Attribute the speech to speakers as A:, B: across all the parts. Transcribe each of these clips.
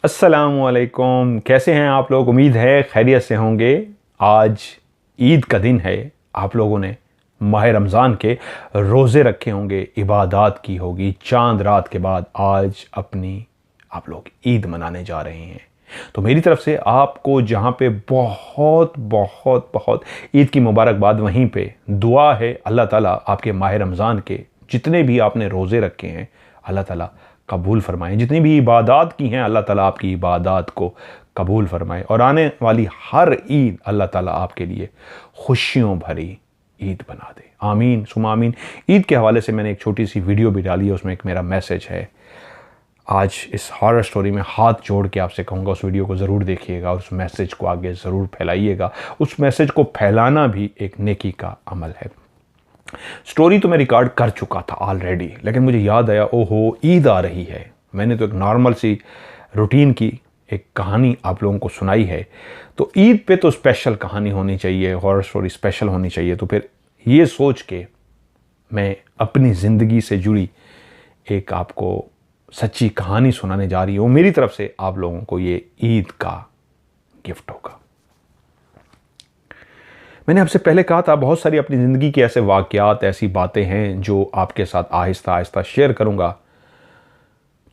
A: अस्सलामुअलैकुम। कैसे हैं आप लोग? उम्मीद है खैरियत से होंगे। आज ईद का दिन है। आप लोगों ने माह रमज़ान के रोज़े रखे होंगे, इबादत की होगी। चांद रात के बाद आज अपनी आप लोग ईद मनाने जा रहे हैं। तो मेरी तरफ से आपको जहाँ पे बहुत बहुत बहुत ईद की मुबारकबाद, वहीं पे दुआ है अल्लाह ताला आपके माह रमज़ान के जितने भी आपने रोज़े रखे हैं अल्लाह ताला कबूल फरमाएं। जितनी भी इबादत की हैं अल्लाह ताला आपकी इबादत को कबूल फरमाए और आने वाली हर ईद अल्लाह ताला आपके लिए खुशियों भरी ईद बना दे। आमीन सुमा आमीन। ईद के हवाले से मैंने एक छोटी सी वीडियो भी डाली है, उसमें एक मेरा मैसेज है। आज इस हॉरर स्टोरी में हाथ जोड़ के आपसे कहूँगा उस वीडियो को ज़रूर देखिएगा और उस मैसेज को आगे ज़रूर फैलाइएगा। उस मैसेज को फैलाना भी एक नेकी का अमल है। स्टोरी तो मैं रिकॉर्ड कर चुका था ऑलरेडी, लेकिन मुझे याद आया ओहो ईद आ रही है। मैंने तो एक नॉर्मल सी रूटीन की एक कहानी आप लोगों को सुनाई है, तो ईद पे तो स्पेशल कहानी होनी चाहिए, हॉरर स्टोरी स्पेशल होनी चाहिए। तो फिर ये सोच के मैं अपनी ज़िंदगी से जुड़ी एक आपको सच्ची कहानी सुनाने जा रही हूँ। मेरी तरफ से आप लोगों को ये ईद का गिफ्ट होगा। मैंने आपसे पहले कहा था बहुत सारी अपनी ज़िंदगी के ऐसे वाक़यात, ऐसी बातें हैं जो आपके साथ आहिस्ता आहिस्ता शेयर करूँगा।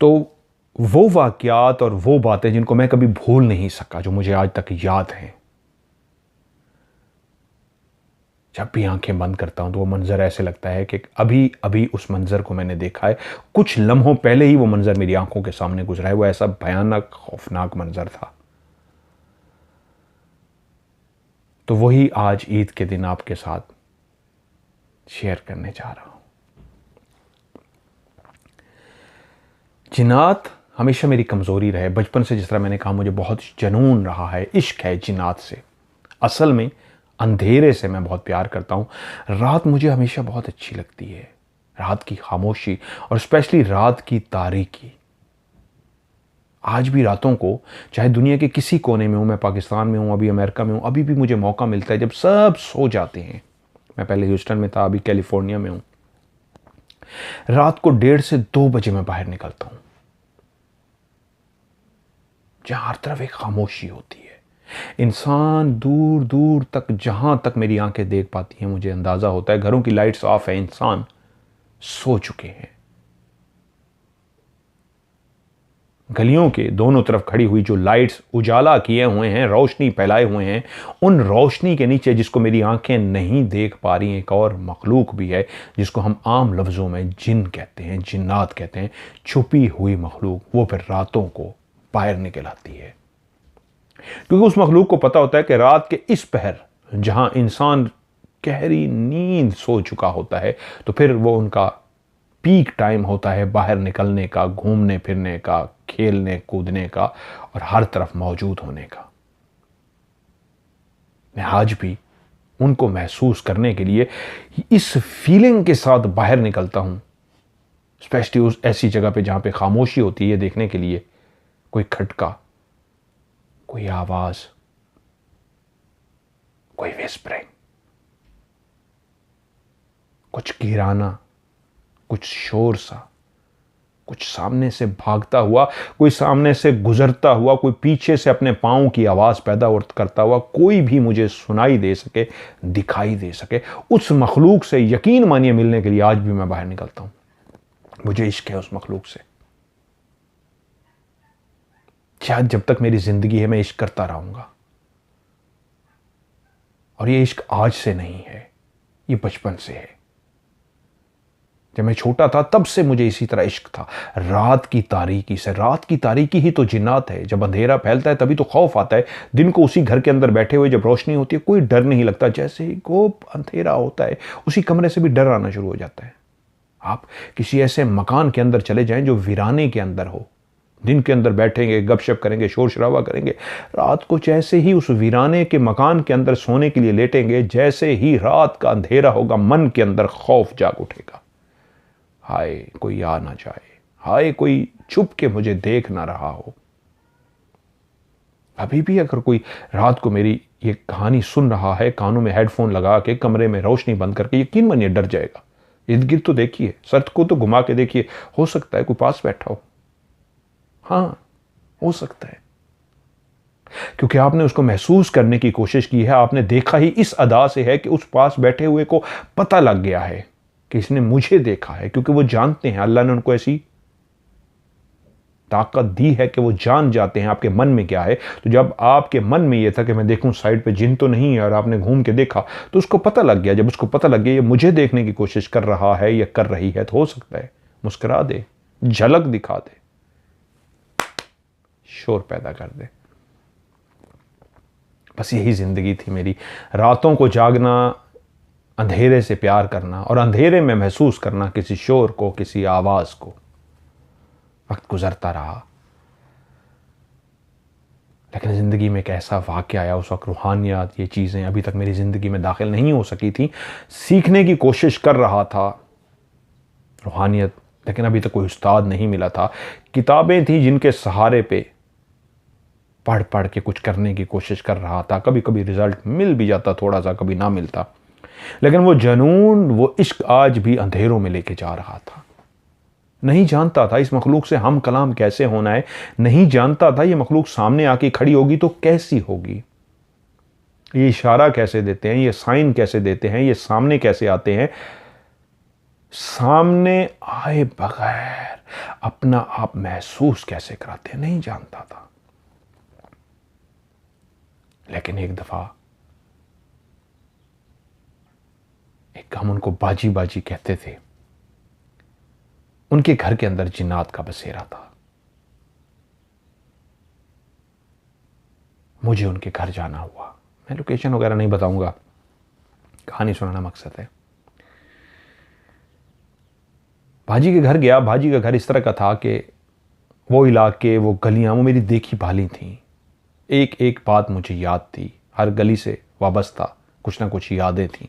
A: तो वो वाक़यात और वो बातें जिनको मैं कभी भूल नहीं सका, जो मुझे आज तक याद हैं। जब भी आंखें बंद करता हूँ तो वो मंज़र ऐसे लगता है कि अभी अभी उस मंज़र को मैंने देखा है, कुछ लम्हों पहले ही वो मंज़र मेरी आंखों के सामने गुजरा है। वो ऐसा भयानक खौफनाक मंज़र था। तो वही आज ईद के दिन आपके साथ शेयर करने जा रहा हूं। जिन्नात हमेशा मेरी कमज़ोरी रहे। बचपन से जिस तरह मैंने कहा मुझे बहुत जुनून रहा है, इश्क है जिन्नात से। असल में अंधेरे से मैं बहुत प्यार करता हूँ। रात मुझे हमेशा बहुत अच्छी लगती है, रात की खामोशी और स्पेशली रात की तारीकी। आज भी रातों को, चाहे दुनिया के किसी कोने में हूँ, मैं पाकिस्तान में हूँ, अभी अमेरिका में हूँ, अभी भी मुझे मौका मिलता है जब सब सो जाते हैं। मैं पहले ह्यूस्टन में था, अभी कैलिफोर्निया में हूँ। रात को 1:30 से 2 बजे मैं बाहर निकलता हूँ, जहां हर तरफ एक खामोशी होती है। इंसान दूर दूर तक, जहां तक मेरी आंखें देख पाती हैं, मुझे अंदाजा होता है घरों की लाइट्स ऑफ है, इंसान सो चुके हैं। गलियों के दोनों तरफ खड़ी हुई जो लाइट्स उजाला किए हुए हैं, रोशनी फैलाए हुए हैं, उन रोशनी के नीचे जिसको मेरी आंखें नहीं देख पा रही, एक और मखलूक भी है जिसको हम आम लफ्ज़ों में जिन कहते हैं, जिन्नात कहते हैं। छुपी हुई मखलूक वो फिर रातों को बाहर निकल आती है, क्योंकि उस मखलूक को पता होता है कि रात के इस पहर जहां इंसान गहरी नींद सो चुका होता है, तो फिर वो उनका पीक टाइम होता है बाहर निकलने का, घूमने फिरने का, खेलने कूदने का और हर तरफ मौजूद होने का। मैं आज भी उनको महसूस करने के लिए इस फीलिंग के साथ बाहर निकलता हूं, स्पेशली उस ऐसी जगह पे जहां पे खामोशी होती है, देखने के लिए कोई खटका, कोई आवाज, कोई विस्परिंग, कुछ गिराना, कुछ शोर सा, कुछ सामने से भागता हुआ, कोई सामने से गुजरता हुआ, कोई पीछे से अपने पांव की आवाज पैदा करता हुआ, कोई भी मुझे सुनाई दे सके, दिखाई दे सके। उस मखलूक से यकीन मानिए मिलने के लिए आज भी मैं बाहर निकलता हूं। मुझे इश्क है उस मखलूक से। शायद जब तक मेरी जिंदगी है मैं इश्क करता रहूंगा। और ये इश्क आज से नहीं है, ये बचपन से है। जब मैं छोटा था तब से मुझे इसी तरह इश्क था, रात की तारीकी से। रात की तारीकी ही तो जिन्नात है। जब अंधेरा फैलता है तभी तो खौफ आता है। दिन को उसी घर के अंदर बैठे हुए जब रोशनी होती है कोई डर नहीं लगता। जैसे ही खूब अंधेरा होता है उसी कमरे से भी डर आना शुरू हो जाता है। आप किसी ऐसे मकान के अंदर चले जाएं जो वीराने के अंदर हो, दिन के अंदर बैठेंगे, गपशप करेंगे, शोर शराबा करेंगे। रात को जैसे ही उस वीराने के मकान के अंदर सोने के लिए लेटेंगे, जैसे ही रात का अंधेरा होगा मन के अंदर खौफ जाग उठेगा। हाय कोई आ ना जाए, हाय कोई छुप के मुझे देख ना रहा हो। अभी भी अगर कोई रात को मेरी ये कहानी सुन रहा है, कानों में हेडफोन लगा के, कमरे में रोशनी बंद करके, यकीन मानिए डर जाएगा। इर्द गिर्द तो देखिए, सर को तो घुमा के देखिए, हो सकता है कोई पास बैठा हो। हाँ, हो सकता है, क्योंकि आपने उसको महसूस करने की कोशिश की है। आपने देखा ही इस अदा से है कि उस पास बैठे हुए को पता लग गया है कि इसने मुझे देखा है, क्योंकि वो जानते हैं, अल्लाह ने उनको ऐसी ताकत दी है कि वो जान जाते हैं आपके मन में क्या है। तो जब आपके मन में ये था कि मैं देखूं साइड पे जिन तो नहीं है, और आपने घूम के देखा, तो उसको पता लग गया। जब उसको पता लग गया ये मुझे देखने की कोशिश कर रहा है या कर रही है, तो हो सकता है मुस्कुरा दे, झलक दिखा दे, शोर पैदा कर दे। बस यही जिंदगी थी मेरी, रातों को जागना, अंधेरे से प्यार करना और अंधेरे में महसूस करना किसी शोर को, किसी आवाज को। वक्त गुजरता रहा, लेकिन जिंदगी में एक ऐसा वाक़या आया उस वक्त, रूहानियत, ये चीज़ें अभी तक मेरी ज़िंदगी में दाखिल नहीं हो सकी थी। सीखने की कोशिश कर रहा था रूहानियत, लेकिन अभी तक कोई उस्ताद नहीं मिला था। किताबें थी जिनके सहारे पे पढ़ पढ़ के कुछ करने की कोशिश कर रहा था। कभी कभी रिजल्ट मिल भी जाता थोड़ा सा, कभी ना मिलता, लेकिन वो जुनून, वो इश्क आज भी अंधेरों में लेके जा रहा था। नहीं जानता था इस मखलूक से हम कलाम कैसे होना है, नहीं जानता था ये मखलूक सामने आके खड़ी होगी तो कैसी होगी, ये इशारा कैसे देते हैं, ये साइन कैसे देते हैं, ये सामने कैसे आते हैं, सामने आए बगैर अपना आप महसूस कैसे कराते हैं, नहीं जानता था। लेकिन एक दफा हम उनको बाजी बाजी कहते थे, उनके घर के अंदर जिन्नात का बसेरा था। मुझे उनके घर जाना हुआ। मैं लोकेशन वगैरह नहीं बताऊंगा, कहानी सुनाना मकसद है। भाजी के घर गया। भाजी का घर इस तरह का था कि वो इलाके, वो गलियां, वो मेरी देखी भाली थी। एक एक बात मुझे याद थी, हर गली से वाबस्ता कुछ ना कुछ यादें थी।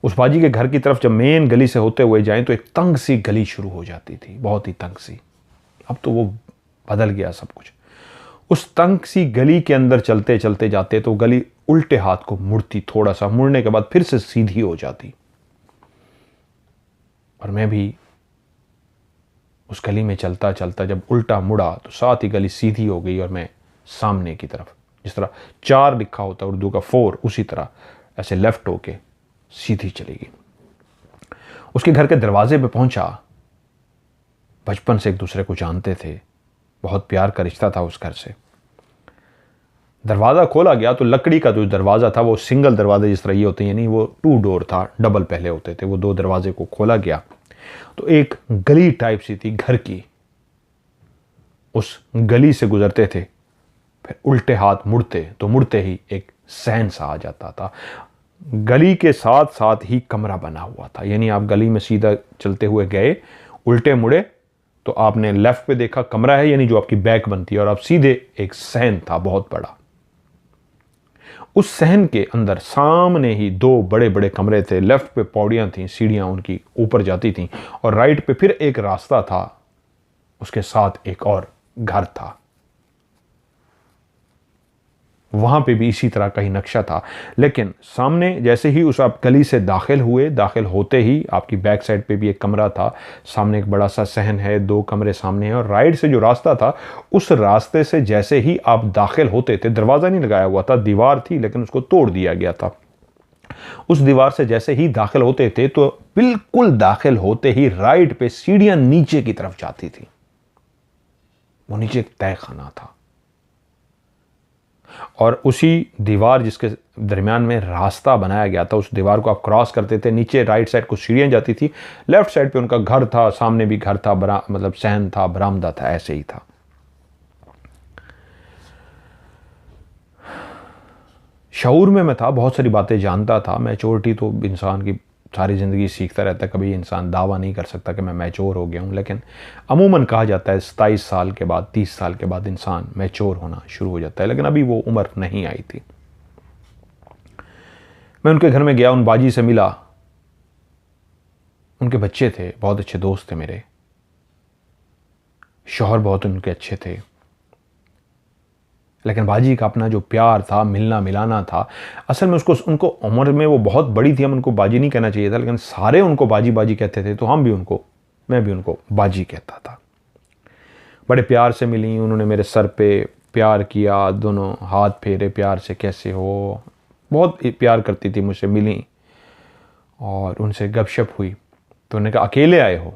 A: उस बाजी के घर की तरफ जब मेन गली से होते हुए जाएं तो एक तंग सी गली शुरू हो जाती थी, बहुत ही तंग सी। अब तो वो बदल गया सब कुछ। उस तंग सी गली के अंदर चलते चलते जाते तो गली उल्टे हाथ को मुड़ती, थोड़ा सा मुड़ने के बाद फिर से सीधी हो जाती। और मैं भी उस गली में चलता चलता जब उल्टा मुड़ा तो साथ ही गली सीधी हो गई और मैं सामने की तरफ, जिस तरह 4 लिखा होता उर्दू का 4, उसी तरह ऐसे लेफ्ट होके सीधी चली गई। उसके घर के दरवाजे पे पहुंचा। बचपन से एक दूसरे को जानते थे, बहुत प्यार का रिश्ता था उस घर से। दरवाजा खोला गया तो लकड़ी का जो दरवाजा था वो सिंगल दरवाजे जिस तरह ये होते हैं, यानी वो 2 डोर था, डबल पहले होते थे। वो 2 दरवाजे को खोला गया तो एक गली टाइप सी थी घर की। उस गली से गुजरते थे, फिर उल्टे हाथ मुड़ते तो मुड़ते ही एक सहन सा आ जाता था। गली के साथ साथ ही कमरा बना हुआ था, यानी आप गली में सीधा चलते हुए गए, उल्टे मुड़े तो आपने लेफ्ट पे देखा कमरा है, यानी जो आपकी बैक बनती है, और आप सीधे एक सहन था बहुत बड़ा। उस सहन के अंदर सामने ही 2 बड़े बड़े कमरे थे। लेफ्ट पे पौड़ियां थी, सीढ़ियां उनकी ऊपर जाती थीं, और राइट पे फिर एक रास्ता था, उसके साथ एक और घर था। वहां पे भी इसी तरह का ही नक्शा था। लेकिन सामने जैसे ही उस आप गली से दाखिल हुए, दाखिल होते ही आपकी बैक साइड पे भी एक कमरा था, सामने एक बड़ा सा सहन है, 2 कमरे सामने हैं, और राइट से जो रास्ता था उस रास्ते से जैसे ही आप दाखिल होते थे, दरवाजा नहीं लगाया हुआ था, दीवार थी लेकिन उसको तोड़ दिया गया था। उस दीवार से जैसे ही दाखिल होते थे तो बिल्कुल दाखिल होते ही राइट पे सीढ़ियां नीचे की तरफ जाती थी। वो नीचे एक तय खाना था, और उसी दीवार जिसके दरमियान में रास्ता बनाया गया था, उस दीवार को आप क्रॉस करते थे, नीचे राइट साइड को सीढ़ियां जाती थी, लेफ्ट साइड पे उनका घर था, सामने भी घर था, मतलब सहन था, बरामदा था, ऐसे ही था। शऊर में मैं था, बहुत सारी बातें जानता था। मैच्योरिटी तो इंसान की सारी ज़िंदगी सीखता रहता है, कभी इंसान दावा नहीं कर सकता कि मैं मैच्योर हो गया हूँ, लेकिन अमूमन कहा जाता है 27 साल के बाद, 30 साल के बाद इंसान मैच्योर होना शुरू हो जाता है, लेकिन अभी वो उम्र नहीं आई थी। मैं उनके घर में गया, उन बाजी से मिला। उनके बच्चे थे, बहुत अच्छे दोस्त थे मेरे, शौहर बहुत उनके अच्छे थे, लेकिन बाजी का अपना जो प्यार था, मिलना मिलाना था, असल में उनको उम्र में वो बहुत बड़ी थी, हम उनको बाजी नहीं कहना चाहिए था, लेकिन सारे उनको बाजी बाजी कहते थे, तो मैं भी उनको बाजी कहता था। बड़े प्यार से मिली, उन्होंने मेरे सर पे प्यार किया, दोनों हाथ फेरे प्यार से, कैसे हो, बहुत प्यार करती थी मुझसे, मिली और उनसे गपशप हुई। तो उन्होंने कहा अकेले आए हो?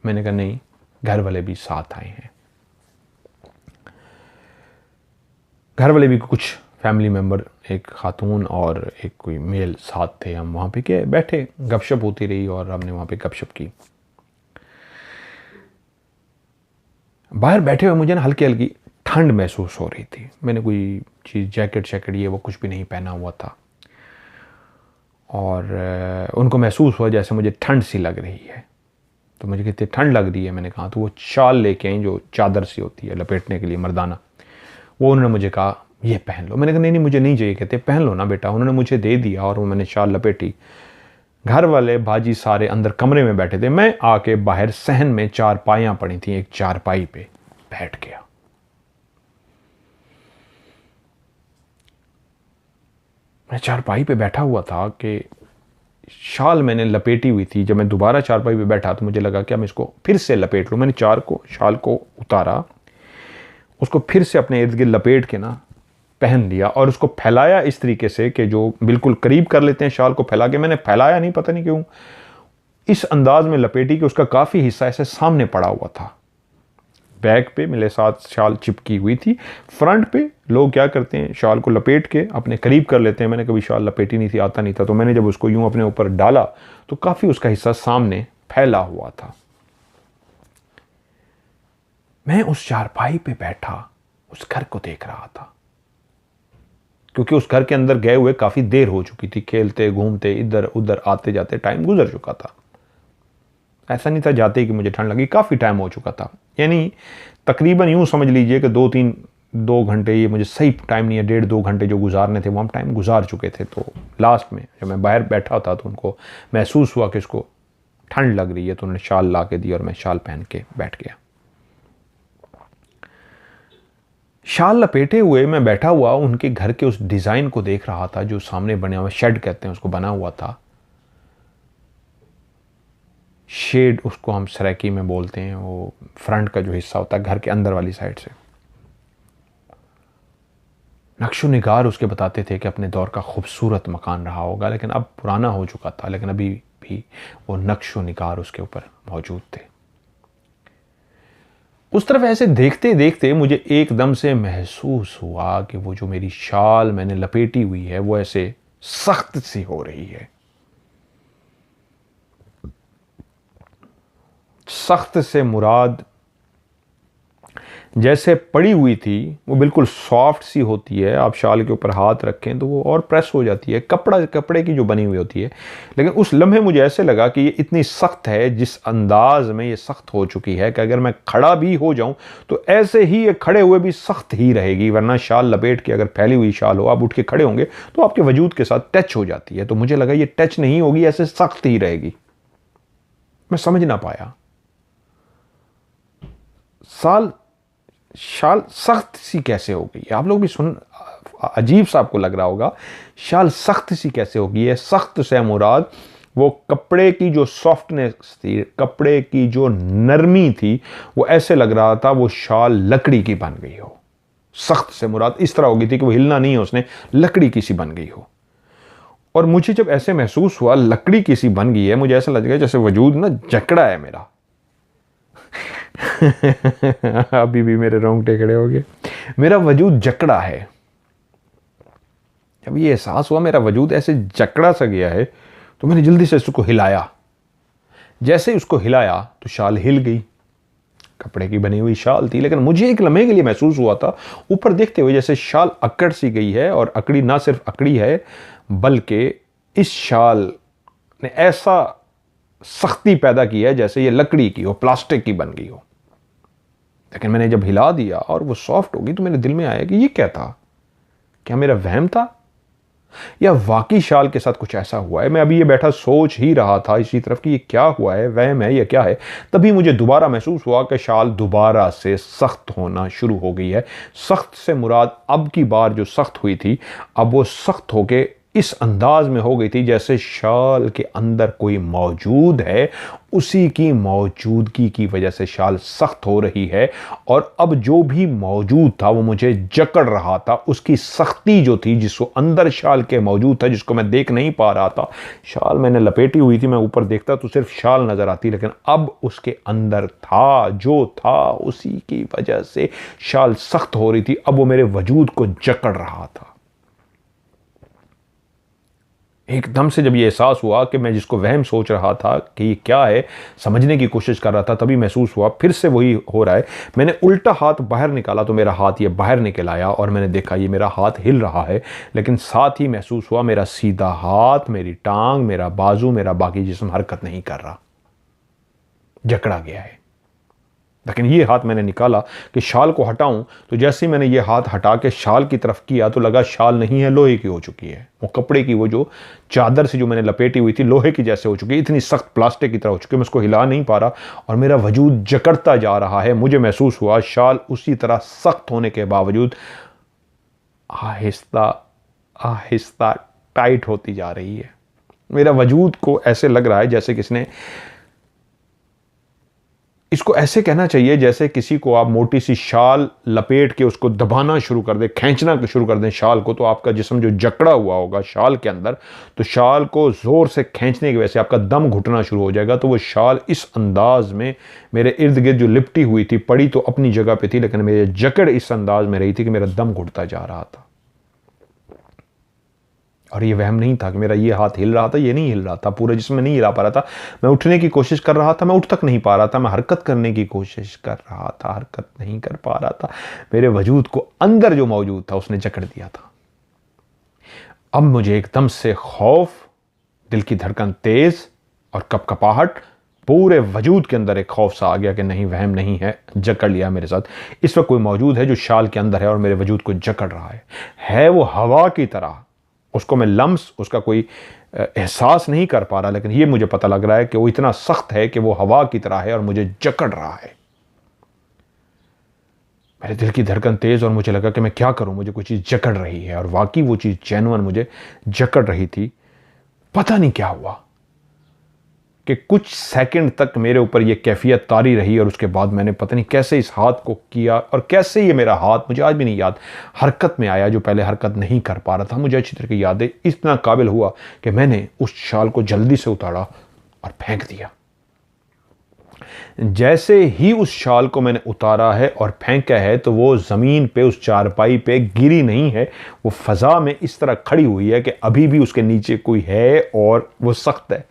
A: मैंने कहा नहीं, घर वाले भी साथ आए हैं। घर वाले भी कुछ फैमिली मेम्बर, एक खातून और एक कोई मेल साथ थे। हम वहाँ पे के बैठे, गपशप होती रही और हमने वहाँ पे गपशप की। बाहर बैठे हुए मुझे ना हल्की हल्की ठंड महसूस हो रही थी। मैंने कोई चीज़, जैकेट शैकेट ये वो कुछ भी नहीं पहना हुआ था और उनको महसूस हुआ जैसे मुझे ठंड सी लग रही है। तो मुझे कहते ठंड लग रही है, मैंने कहा। तो वो शाल लेके आई जो चादर सी होती है लपेटने के लिए, मर्दाना, वो उन्होंने मुझे कहा ये पहन लो। मैंने कहा नहीं नहीं मुझे नहीं चाहिए। कहते पहन लो ना बेटा। उन्होंने मुझे दे दिया और वो मैंने शाल लपेटी। घर वाले भाजी सारे अंदर कमरे में बैठे थे, मैं आके बाहर सहन में चारपाइयाँ पड़ी थी, एक चारपाई पे बैठ गया। मैं चारपाई पे बैठा हुआ था कि शाल मैंने लपेटी हुई थी। जब मैं दोबारा चारपाई पे बैठा तो मुझे लगा कि मैं इसको फिर से लपेट लूँ। मैंने शाल को उतारा, उसको फिर से अपने इर्द गिर्द लपेट के ना पहन लिया और उसको फैलाया इस तरीके से कि जो बिल्कुल करीब कर लेते हैं शाल को फैला के। मैंने फैलाया नहीं, पता नहीं क्यों, इस अंदाज में लपेटी कि उसका काफ़ी हिस्सा ऐसे सामने पड़ा हुआ था। बैक पे मेरे साथ शाल चिपकी हुई थी। फ्रंट पे लोग क्या करते हैं, शाल को लपेट के अपने करीब कर लेते हैं। मैंने कभी शाल लपेटी नहीं थी, आता नहीं था। तो मैंने जब उसको यूं अपने ऊपर डाला तो काफ़ी उसका हिस्सा सामने फैला हुआ था। मैं उस चारपाई पे बैठा उस घर को देख रहा था, क्योंकि उस घर के अंदर गए हुए काफ़ी देर हो चुकी थी। खेलते घूमते इधर उधर आते जाते टाइम गुजर चुका था। ऐसा नहीं था जाते ही कि मुझे ठंड लगी, काफ़ी टाइम हो चुका था। यानी तकरीबन यूँ समझ लीजिए कि 2 घंटे, ये मुझे सही टाइम नहीं है, 1.5-2 घंटे जो गुजारने थे वो हम टाइम गुजार चुके थे। तो लास्ट में जब मैं बाहर बैठा था तो उनको महसूस हुआ कि इसको ठंड लग रही है, तो उन्होंने शाल ला के दी और मैं शाल पहन के बैठ गया। शाल लपेटे हुए मैं बैठा हुआ उनके घर के उस डिज़ाइन को देख रहा था जो सामने बने हुआ, शेड कहते हैं उसको, बना हुआ था। शेड उसको हम सराकी में बोलते हैं, वो फ्रंट का जो हिस्सा होता है घर के अंदर वाली साइड से। नक्शो निगार उसके बताते थे कि अपने दौर का खूबसूरत मकान रहा होगा, लेकिन अब पुराना हो चुका था, लेकिन अभी भी वो नक्शो निगार उसके ऊपर मौजूद थे। उस तरफ ऐसे देखते देखते मुझे एकदम से महसूस हुआ कि वो जो मेरी शाल मैंने लपेटी हुई है वो ऐसे सख्त सी हो रही है। सख्त से मुराद जैसे पड़ी हुई थी वो बिल्कुल सॉफ्ट सी होती है, आप शाल के ऊपर हाथ रखें तो वो और प्रेस हो जाती है, कपड़े की जो बनी हुई होती है। लेकिन उस लम्हे मुझे ऐसे लगा कि ये इतनी सख्त है, जिस अंदाज में ये सख्त हो चुकी है कि अगर मैं खड़ा भी हो जाऊं तो ऐसे ही ये खड़े हुए भी सख्त ही रहेगी। वरना शाल लपेट के अगर फैली हुई शाल हो, आप उठ के खड़े होंगे तो आपके वजूद के साथ टच हो जाती है। तो मुझे लगा ये टच नहीं होगी, ऐसे सख्त ही रहेगी। मैं समझ ना पाया, शाल सख्त सी कैसे हो गई। आप लोग भी अजीब सा आपको लग रहा होगा, शाल सख्त सी कैसे होगी। है सख्त से मुराद वो कपड़े की जो सॉफ्टनेस थी, कपड़े की जो नरमी थी, वो ऐसे लग रहा था वो शाल लकड़ी की बन गई हो। सख्त से मुराद इस तरह हो गई थी कि वो हिलना नहीं है उसने, लकड़ी की सी बन गई हो। और मुझे जब ऐसे महसूस हुआ लकड़ी की सी बन गई है, मुझे ऐसा लग गया जैसे वजूद ना जकड़ा है मेरा। अभी भी मेरे रोंगटे खड़े हो गए। मेरा वजूद जकड़ा है। जब ये एहसास हुआ मेरा वजूद ऐसे जकड़ा सा गया है तो मैंने जल्दी से उसको हिलाया। जैसे ही उसको हिलाया तो शाल हिल गई। कपड़े की बनी हुई शाल थी, लेकिन मुझे एक लम्हे के लिए महसूस हुआ था ऊपर देखते हुए जैसे शाल अकड़ सी गई है। और अकड़ी ना सिर्फ अकड़ी है बल्कि इस शाल ने ऐसा सख्ती पैदा की है जैसे ये लकड़ी की हो, प्लास्टिक की बन गई हो। लेकिन मैंने जब हिला दिया और वो सॉफ्ट हो गई तो मेरे दिल में आया कि ये क्या था, क्या मेरा वहम था या वाकई शाल के साथ कुछ ऐसा हुआ है। मैं अभी ये बैठा सोच ही रहा था इसी तरफ कि ये क्या हुआ है, वहम है या क्या है। तभी मुझे दोबारा महसूस हुआ कि शाल दोबारा से सख्त होना शुरू हो गई है। सख्त से मुराद अब की बार जो सख्त हुई थी, अब वो सख्त होके इस अंदाज में हो गई थी जैसे शाल के अंदर कोई मौजूद है उसी की मौजूदगी की वजह से शाल सख्त हो रही है। और अब जो भी मौजूद था वो मुझे जकड़ रहा था। उसकी सख्ती जो थी, जिसको अंदर शाल के मौजूद था, जिसको मैं देख नहीं पा रहा था। शाल मैंने लपेटी हुई थी, मैं ऊपर देखता तो सिर्फ शाल नजर आती, लेकिन अब उसके अंदर था जो था, उसी की वजह से शाल सख्त हो रही थी। अब वो मेरे वजूद को जकड़ रहा था। एकदम से जब ये एहसास हुआ कि मैं जिसको वहम सोच रहा था कि ये क्या है, समझने की कोशिश कर रहा था, तभी महसूस हुआ फिर से वही हो रहा है। मैंने उल्टा हाथ बाहर निकाला तो मेरा हाथ ये बाहर निकल आया और मैंने देखा ये मेरा हाथ हिल रहा है, लेकिन साथ ही महसूस हुआ मेरा सीधा हाथ, मेरी टांग, मेरा बाजू, मेरा बाकी जिस्म हरकत नहीं कर रहा, जकड़ा गया है। लेकिन ये हाथ मैंने निकाला कि शाल को हटाऊं, तो जैसे ही मैंने ये हाथ हटा के शाल की तरफ किया तो लगा शाल नहीं है, लोहे की हो चुकी है। वो कपड़े की वो जो चादर से जो मैंने लपेटी हुई थी, लोहे की जैसे हो चुकी है, इतनी सख्त प्लास्टिक की तरह हो चुकी है, मैं उसको हिला नहीं पा रहा और मेरा वजूद जकड़ता जा रहा है। मुझे महसूस हुआ शाल उसी तरह सख्त होने के बावजूद आहिस्ता आहिस्ता टाइट होती जा रही है। मेरा वजूद को ऐसे लग रहा है जैसे किसने, इसको ऐसे कहना चाहिए जैसे किसी को आप मोटी सी शाल लपेट के उसको दबाना शुरू कर दें, खींचना शुरू कर दें शाल को, तो आपका जिस्म जो जकड़ा हुआ होगा शाल के अंदर, तो शाल को जोर से खींचने की वजह से आपका दम घुटना शुरू हो जाएगा। तो वो शाल इस अंदाज में मेरे इर्द गिर्द जो लिपटी हुई थी, पड़ी तो अपनी जगह पे थी, लेकिन मेरी जकड़ इस अंदाज में रही थी कि मेरा दम घुटता जा रहा था। और ये वहम नहीं था कि मेरा ये हाथ हिल रहा था, ये नहीं हिल रहा था, पूरे जिस्म में नहीं हिला पा रहा था। मैं उठने की कोशिश कर रहा था, मैं उठ तक नहीं पा रहा था। मैं हरकत करने की कोशिश कर रहा था, हरकत नहीं कर पा रहा था। मेरे वजूद को अंदर जो मौजूद था उसने जकड़ दिया था। अब मुझे एकदम से खौफ, दिल की धड़कन तेज और कपकपाहट, पूरे वजूद के अंदर एक खौफ सा आ गया कि नहीं, वहम नहीं है, जकड़ लिया मेरे साथ। इस वक्त कोई मौजूद है जो शाल के अंदर है और मेरे वजूद को जकड़ रहा है वो हवा की तरह। उसको मैं लम्स, उसका कोई एहसास नहीं कर पा रहा, लेकिन ये मुझे पता लग रहा है कि वो इतना सख्त है कि वो हवा की तरह है और मुझे जकड़ रहा है। मेरे दिल की धड़कन तेज और मुझे लगा कि मैं क्या करूं, मुझे कोई चीज़ जकड़ रही है। और वाकई वो चीज़ जेन्युइन मुझे जकड़ रही थी। पता नहीं क्या हुआ कि कुछ सेकंड तक मेरे ऊपर ये कैफियत तारी रही और उसके बाद मैंने पता नहीं कैसे इस हाथ को किया और कैसे ये मेरा हाथ, मुझे आज भी नहीं याद, हरकत में आया जो पहले हरकत नहीं कर पा रहा था। मुझे अच्छी तरह की याद है, इतना काबिल हुआ कि मैंने उस शाल को जल्दी से उतारा और फेंक दिया। जैसे ही उस शाल को मैंने उतारा है और फेंका है तो वो ज़मीन पे, उस चारपाई पे गिरी नहीं है, वो फ़ज़ा में इस तरह खड़ी हुई है कि अभी भी उसके नीचे कोई है और वो सख्त है।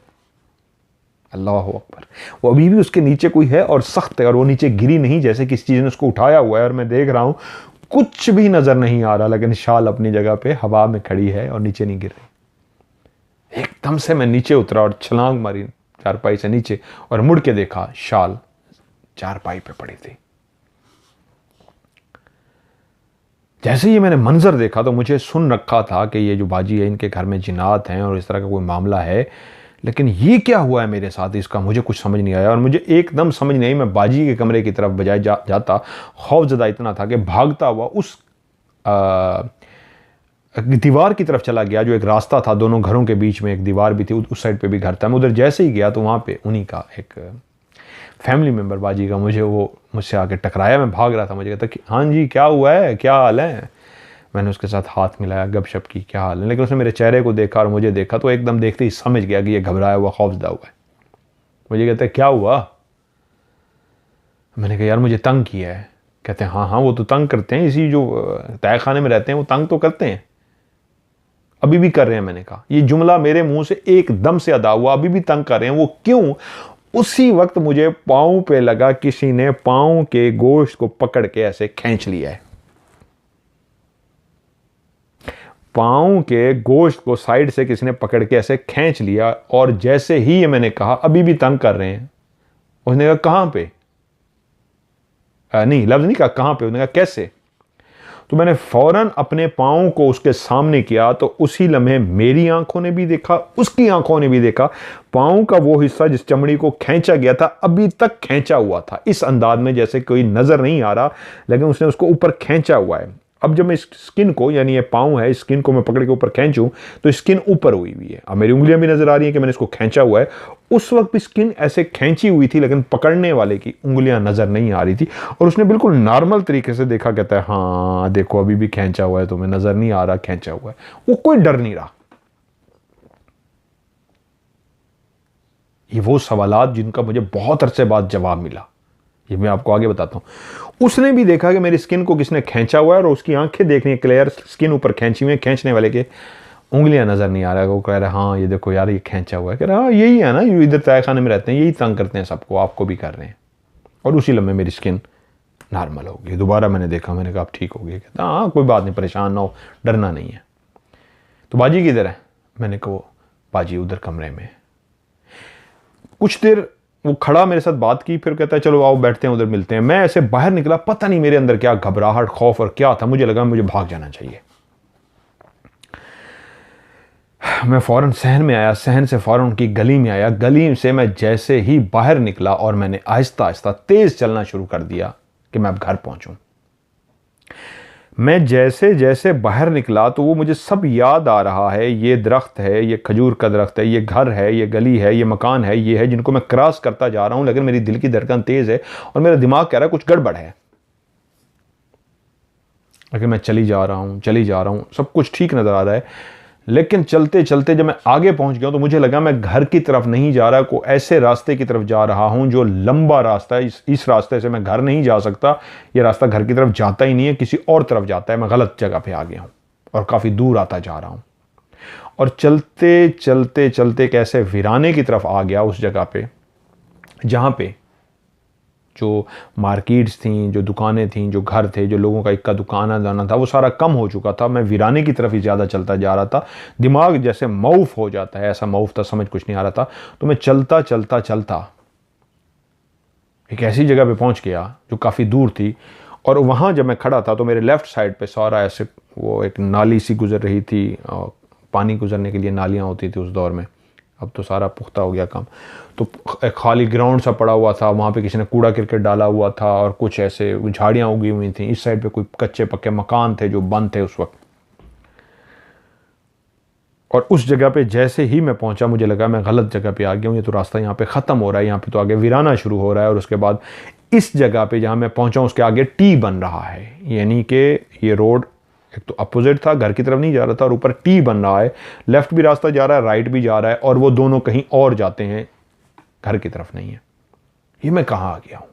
A: अल्लाह अकबर, वो अभी भी उसके नीचे कोई है और सख्त है और वो नीचे गिरी नहीं, जैसे किसी चीज़ ने उसको उठाया हुआ है। और मैं देख रहा हूँ कुछ भी नज़र नहीं आ रहा, लेकिन शाल अपनी जगह पे हवा में खड़ी है और नीचे नहीं गिर रही। एकदम से मैं नीचे उतरा और छलांग मारी चारपाई से नीचे और मुड़ के देखा, शाल चारपाई पे पड़ी थी। जैसे ही मैंने मंजर देखा तो मुझे सुन रखा था कि ये जो बाजी है इनके घर में जिन्नात हैं और इस तरह का कोई मामला है, लेकिन ये क्या हुआ है मेरे साथ, इसका मुझे कुछ समझ नहीं आया। और मुझे एकदम समझ नहीं आई, मैं बाजी के कमरे की तरफ बजाय जाता, खौफजदा इतना था कि भागता हुआ उस दीवार की तरफ चला गया, जो एक रास्ता था, दोनों घरों के बीच में एक दीवार भी थी, उस साइड पे भी घर था। मैं उधर जैसे ही गया तो वहाँ पे उन्हीं का एक फैमिली मेम्बर बाजी का मुझसे आके टकराया। मैं भाग रहा था, मुझे कहता कि हाँ जी क्या हुआ है, क्या हाल है। मैंने उसके साथ हाथ मिलाया, गपशप की, क्या हाल है, लेकिन उसने मेरे चेहरे को देखा और मुझे देखा तो एकदम देखते ही समझ गया कि ये घबराया हुआ, खौफजदा हुआ है। मुझे कहते हैं क्या हुआ। मैंने कहा यार मुझे तंग किया है। कहते हैं हाँ हाँ वो तो तंग करते हैं, इसी जो तय खाने में रहते हैं वो तंग तो करते हैं, अभी भी कर रहे हैं। मैंने कहा ये जुमला मेरे मुंह से एकदम से अदा हुआ, अभी भी तंग कर रहे हैं। वो क्यों? उसी वक्त मुझे पाँव पे लगा किसी ने पाँव के गोश्त को पकड़ के ऐसे खींच लिया है। पाँव के गोश्त को साइड से किसी ने पकड़ के ऐसे खींच लिया। और जैसे ही ये मैंने कहा अभी भी तंग कर रहे हैं, उसने कहा कहाँ पे, नहीं लफ्ज़ नहीं कहा कहाँ पे, उसने कहा कैसे। तो मैंने फौरन अपने पाँव को उसके सामने किया तो उसी लम्हे मेरी आंखों ने भी देखा, उसकी आंखों ने भी देखा, पाँव का वो हिस्सा जिस चमड़ी को खींचा गया था अभी तक खींचा हुआ था, इस अंदाज में जैसे कोई नजर नहीं आ रहा, लेकिन उसने उसको ऊपर खींचा हुआ है। अब जब मैं इस स्किन को, यानी ये पाँव है, इस स्किन को मैं पकड़ के ऊपर खींचूं तो स्किन ऊपर हुई हुई है। अब मेरी उंगलियां भी नजर आ रही हैं कि मैंने इसको खींचा हुआ है। उस वक्त भी स्किन ऐसे खींची हुई थी, लेकिन पकड़ने वाले की उंगलियां नजर नहीं आ रही थी। और उसने बिल्कुल नॉर्मल तरीके से देखा, कहता है हाँ देखो अभी भी खींचा हुआ है, तुम्हें नजर नहीं आ रहा खींचा हुआ है। वो कोई डर नहीं रहा। ये वो सवालात जिनका मुझे बहुत अरसे बाद जवाब मिला, ये मैं आपको आगे बताता हूं। उसने भी देखा कि मेरी स्किन को किसने खींचा हुआ है, और उसकी आंखें देखनी क्लियर, स्किन ऊपर खींची हुई है, खींचने वाले के उंगलियां नजर नहीं आ रहा है। वो कह रहा है हाँ ये देखो यार ये खींचा हुआ है। कह रहा हाँ यही है ना, ये इधर तहखाने में रहते हैं, यही तंग करते हैं सबको, आपको भी कर रहे हैं। और उसी लम्हे मेरी स्किन नॉर्मल हो गई। दोबारा मैंने देखा, मैंने कहा आप ठीक हो गए। कहता हाँ कोई बात नहीं, परेशान ना हो, डरना नहीं है। तो बाजी किधर है? मैंने कहा बाजी उधर कमरे में। कुछ देर वो खड़ा मेरे साथ बात की, फिर कहता है चलो आओ बैठते हैं, उधर मिलते हैं। मैं ऐसे बाहर निकला, पता नहीं मेरे अंदर क्या घबराहट, खौफ और क्या था, मुझे लगा मुझे भाग जाना चाहिए। मैं फौरन सहन में आया, सहन से फौरन उनकी गली में आया। गली से मैं जैसे ही बाहर निकला और मैंने आहिस्ता आहिस्ता तेज चलना शुरू कर दिया कि मैं अब घर पहुंचूं। मैं जैसे जैसे बाहर निकला तो वो मुझे सब याद आ रहा है। ये दरख्त है, ये खजूर का दरख्त है, ये घर है, ये गली है, ये मकान है, ये है, जिनको मैं क्रॉस करता जा रहा हूं। लेकिन मेरी दिल की धड़कन तेज है और मेरा दिमाग कह रहा है कुछ गड़बड़ है। लेकिन मैं चली जा रहा हूं, सब कुछ ठीक नजर आ रहा है। लेकिन चलते चलते जब मैं आगे पहुंच गया तो मुझे लगा मैं घर की तरफ नहीं जा रहा, को ऐसे रास्ते की तरफ जा रहा हूं जो लंबा रास्ता है। इस रास्ते से मैं घर नहीं जा सकता, ये रास्ता घर की तरफ जाता ही नहीं है, किसी और तरफ जाता है। मैं गलत जगह पे आ गया हूं और काफी दूर आता जा रहा हूं। और चलते चलते चलते कैसे वीराने की तरफ आ गया, उस जगह पे जहां पे जो मार्केट्स थी, जो दुकानें थी, जो घर थे, जो लोगों का इक्का दुकान जाना था, वो सारा कम हो चुका था। मैं वीराने की तरफ ही ज़्यादा चलता जा रहा था। दिमाग जैसे मऊफ हो जाता है, ऐसा मऊफ था, समझ कुछ नहीं आ रहा था। तो मैं चलता चलता चलता एक ऐसी जगह पे पहुंच गया जो काफ़ी दूर थी। और वहाँ जब मैं खड़ा था तो मेरे लेफ़्ट साइड पे सारा ऐसे वो एक नाली सी गुजर रही थी। पानी गुजरने के लिए नालियाँ होती थी उस दौर में, अब तो सारा पुख्ता हो गया काम। तो एक खाली ग्राउंड सा पड़ा हुआ था, वहाँ पे किसी ने कूड़ा करकट डाला हुआ था और कुछ ऐसे झाड़ियाँ उगी हुई थी। इस साइड पे कोई कच्चे पक्के मकान थे जो बंद थे उस वक्त। और उस जगह पे जैसे ही मैं पहुंचा मुझे लगा मैं गलत जगह पे आ गया हूँ, ये तो रास्ता यहाँ पे ख़त्म हो रहा है, यहाँ पे तो आगे वीराना शुरू हो रहा है। और उसके बाद इस जगह पे जहाँ मैं पहुंचा उसके आगे टी बन रहा है, यानी कि ये रोड एक तो अपोजिट था, घर की तरफ नहीं जा रहा था, और ऊपर टी बन रहा है। लेफ्ट भी रास्ता जा रहा है, राइट भी जा रहा है, और वो दोनों कहीं और जाते हैं, घर की तरफ नहीं है। ये मैं कहाँ आ गया हूं?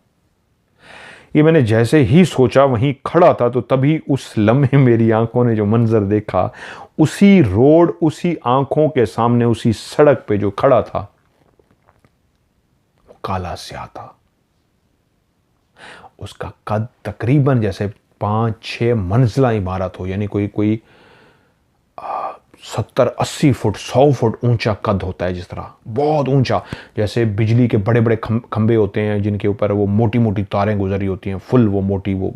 A: ये मैंने जैसे ही सोचा वहीं खड़ा था तो तभी उस लम्हे मेरी आंखों ने जो मंजर देखा, उसी रोड, उसी आंखों के सामने, उसी सड़क पे जो खड़ा था वो काला स्याह था। उसका कद तकरीबन जैसे 5-6 मंजिला इमारत हो, यानी कोई 70-80 फुट 100 फुट ऊंचा कद होता है, जिस तरह बहुत ऊंचा, जैसे बिजली के बड़े बड़े खंबे होते हैं जिनके ऊपर वो मोटी मोटी तारें गुजरी होती हैं, फुल वो मोटी, वो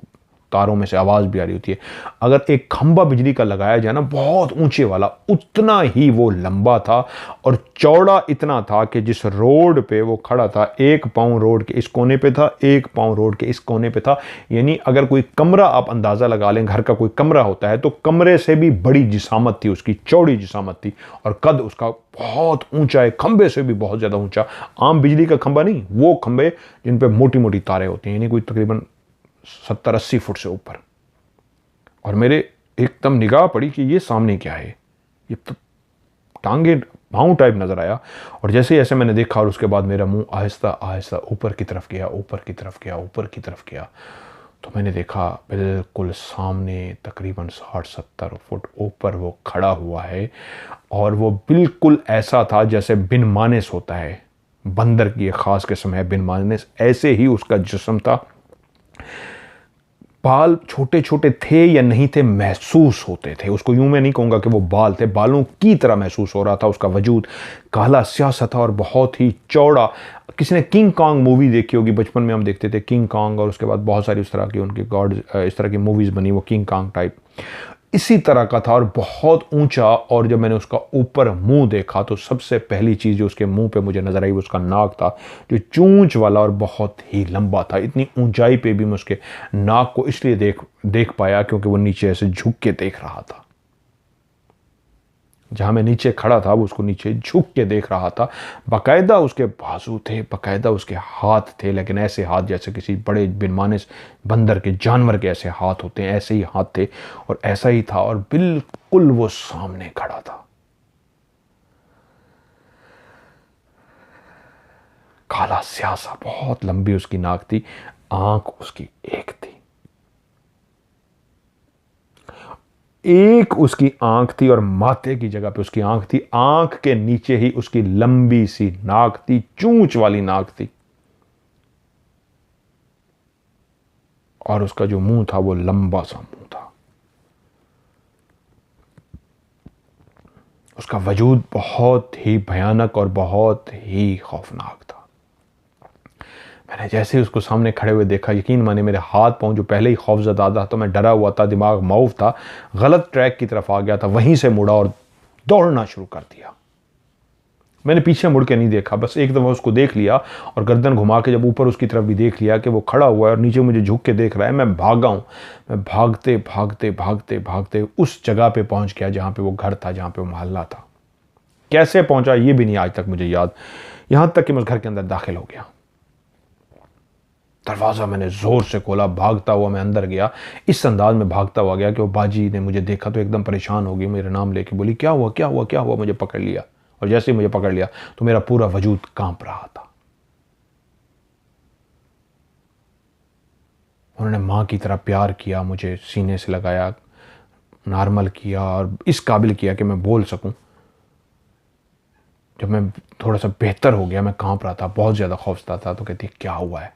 A: तारों में से आवाज़ भी आ रही होती है। अगर एक खंबा बिजली का लगाया जाए ना बहुत ऊंचे वाला, उतना ही वो लंबा था और चौड़ा इतना था कि जिस रोड पे वो खड़ा था, एक पाँव रोड के इस कोने पे था, एक पाँव रोड के इस कोने पे था। यानी अगर कोई कमरा आप अंदाज़ा लगा लें, घर का कोई कमरा होता है तो कमरे से भी बड़ी जिसामत थी उसकी, चौड़ी जिसामत थी, और कद उसका बहुत ऊंचा है, खंबे से भी बहुत ज़्यादा ऊंचा। आम बिजली का खंबा नहीं, वो खंबे जिन पे मोटी मोटी तारें होती हैं, यानी कोई तकरीबन 70-80 फुट से ऊपर। और मेरे एकदम निगाह पड़ी कि ये सामने क्या है, ये तो टांगे भाव टाइप नजर आया। और जैसे जैसे मैंने देखा और उसके बाद मेरा मुंह आहिस्ता आहिस्ता ऊपर की तरफ गया, ऊपर की तरफ गया, ऊपर की तरफ गया, तो मैंने देखा बिल्कुल सामने तकरीबन 60-70 फुट ऊपर वो खड़ा हुआ है। और वो बिल्कुल ऐसा था जैसे बिन मानस होता है, बंदर की एक खास किस्म है बिन मानस, ऐसे ही उसका जिस्म था। बाल छोटे छोटे थे या नहीं थे महसूस होते थे, उसको यूं मैं नहीं कहूँगा कि वो बाल थे, बालों की तरह महसूस हो रहा था। उसका वजूद काला स्याह था और बहुत ही चौड़ा। किसी ने किंग कॉन्ग मूवी देखी होगी, बचपन में हम देखते थे किंग कॉन्ग, और उसके बाद बहुत सारी उस तरह की उनकी गॉड इस तरह की मूवीज़ बनी, वो किंग कॉन्ग टाइप। इसी तरह का था और बहुत ऊंचा। और जब मैंने उसका ऊपर मुंह देखा तो सबसे पहली चीज़ जो उसके मुंह पे मुझे नजर आई वो उसका नाक था, जो चूंच वाला और बहुत ही लंबा था। इतनी ऊंचाई पे भी मैं उसके नाक को इसलिए देख पाया क्योंकि वो नीचे ऐसे झुक के देख रहा था। जहां मैं नीचे खड़ा था वो उसको नीचे झुक के देख रहा था। बाकायदा उसके बाजू थे, बाकायदा उसके हाथ थे, लेकिन ऐसे हाथ जैसे किसी बड़े बेमाने बंदर के, जानवर के ऐसे हाथ होते हैं, ऐसे ही हाथ थे और ऐसा ही था। और बिल्कुल वो सामने खड़ा था। काला स्यासा, बहुत लंबी उसकी नाक थी, आंख उसकी एक थी, एक उसकी आंख थी और माथे की जगह पे उसकी आंख थी। आंख के नीचे ही उसकी लंबी सी नाक थी, चूंच वाली नाक थी। और उसका जो मुंह था वो लंबा सा मुंह था। उसका वजूद बहुत ही भयानक और बहुत ही खौफनाक था। मैंने जैसे ही उसको सामने खड़े हुए देखा, यकीन माने मेरे हाथ पांव जो पहले ही खौफजदा था, तो मैं डरा हुआ था, दिमाग मौफ था, गलत ट्रैक की तरफ आ गया था, वहीं से मुड़ा और दौड़ना शुरू कर दिया। मैंने पीछे मुड़ के नहीं देखा, बस एक दफा उसको देख लिया और गर्दन घुमा के जब ऊपर उसकी तरफ भी देख लिया कि वो खड़ा हुआ है और नीचे मुझे झुक के देख रहा है, मैं भागा हूं। मैं भागते भागते भागते भागते उस जगह पे पहुंच गया जहां पे वो घर था, जहां पे वो मोहल्ला था। कैसे पहुंचा ये भी नहीं आज तक मुझे याद, यहां तक कि मैं उस घर के अंदर दाखिल हो गया। दरवाज़ा मैंने ज़ोर से खोला, भागता हुआ मैं अंदर गया। इस अंदाज में भागता हुआ गया कि वो बाजी ने मुझे देखा तो एकदम परेशान हो गई, मेरा नाम लेके बोली क्या हुआ क्या हुआ क्या हुआ, मुझे पकड़ लिया। और जैसे ही मुझे पकड़ लिया तो मेरा पूरा वजूद कांप रहा था। उन्होंने माँ की तरह प्यार किया, मुझे सीने से लगाया, नॉर्मल किया और इस काबिल किया कि मैं बोल सकूं। जब मैं थोड़ा सा बेहतर हो गया, मैं कांप रहा था, बहुत ज़्यादा खौफजदा था, तो कहती क्या हुआ है।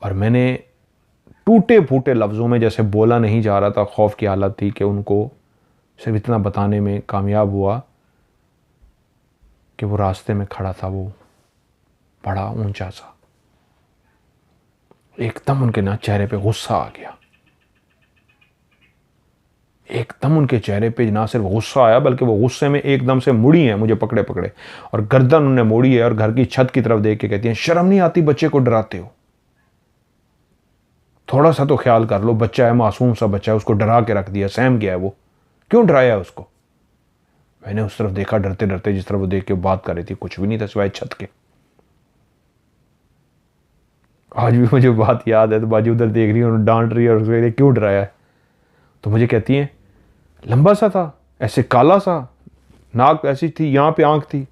A: और मैंने टूटे फूटे लफ्ज़ों में, जैसे बोला नहीं जा रहा था, खौफ की हालत थी, कि उनको सिर्फ इतना बताने में कामयाब हुआ कि वो रास्ते में खड़ा था, वो बड़ा ऊंचा सा। एकदम उनके ना चेहरे पे गुस्सा आ गया। एकदम उनके चेहरे पे ना सिर्फ गुस्सा आया, बल्कि वो गुस्से में एकदम से मुड़ी है मुझे पकड़े पकड़े, और गर्दन उन्होंने मोड़ी है और घर की छत की तरफ देख के कहती है शर्म नहीं आती, बच्चे को डराते हो, थोड़ा सा तो ख्याल कर लो, बच्चा है, मासूम सा बच्चा है, उसको डरा के रख दिया, सहम गया है वो, क्यों डराया उसको। मैंने उस तरफ देखा डरते डरते, जिस तरफ वो देख के बात कर रही थी, कुछ भी नहीं था सिवाय छत के। आज भी मुझे बात याद है, तो बाजी उधर देख रही है और डांट रही है और उसको क्यों डराया है। तो मुझे कहती है लंबा सा था, ऐसे काला सा, नाक ऐसी थी, यहां पे आंख थी।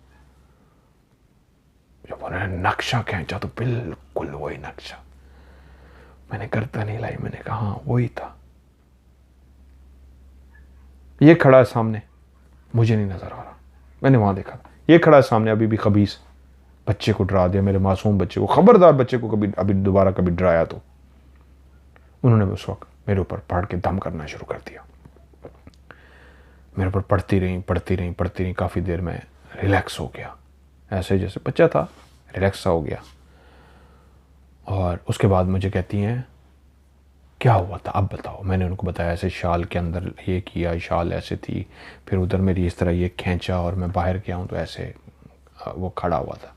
A: जब उन्होंने नक्शा खींचा तो बिल्कुल वही नक्शा। मैंने गर्दन नहीं लाई, मैंने कहा हाँ वही था, ये खड़ा है सामने, मुझे नहीं नजर आ रहा, मैंने वहां देखा, ये खड़ा है सामने, अभी भी खबीस, बच्चे को डरा दिया, मेरे मासूम बच्चे को, खबरदार बच्चे को कभी अभी दोबारा कभी डराया तो। उन्होंने उस वक्त मेरे ऊपर पढ़ के दम करना शुरू कर दिया। मेरे ऊपर पढ़ती रही पढ़ती रही पढ़ती रही, काफ़ी देर में रिलैक्स हो गया, ऐसे जैसे बच्चा था, रिलैक्स सा हो गया। और उसके बाद मुझे कहती हैं क्या हुआ था अब बताओ। मैंने उनको बताया, ऐसे शाल के अंदर ये किया, शाल ऐसे थी, फिर उधर मेरी इस तरह ये खींचा और मैं बाहर गया हूँ तो ऐसे वो खड़ा हुआ था।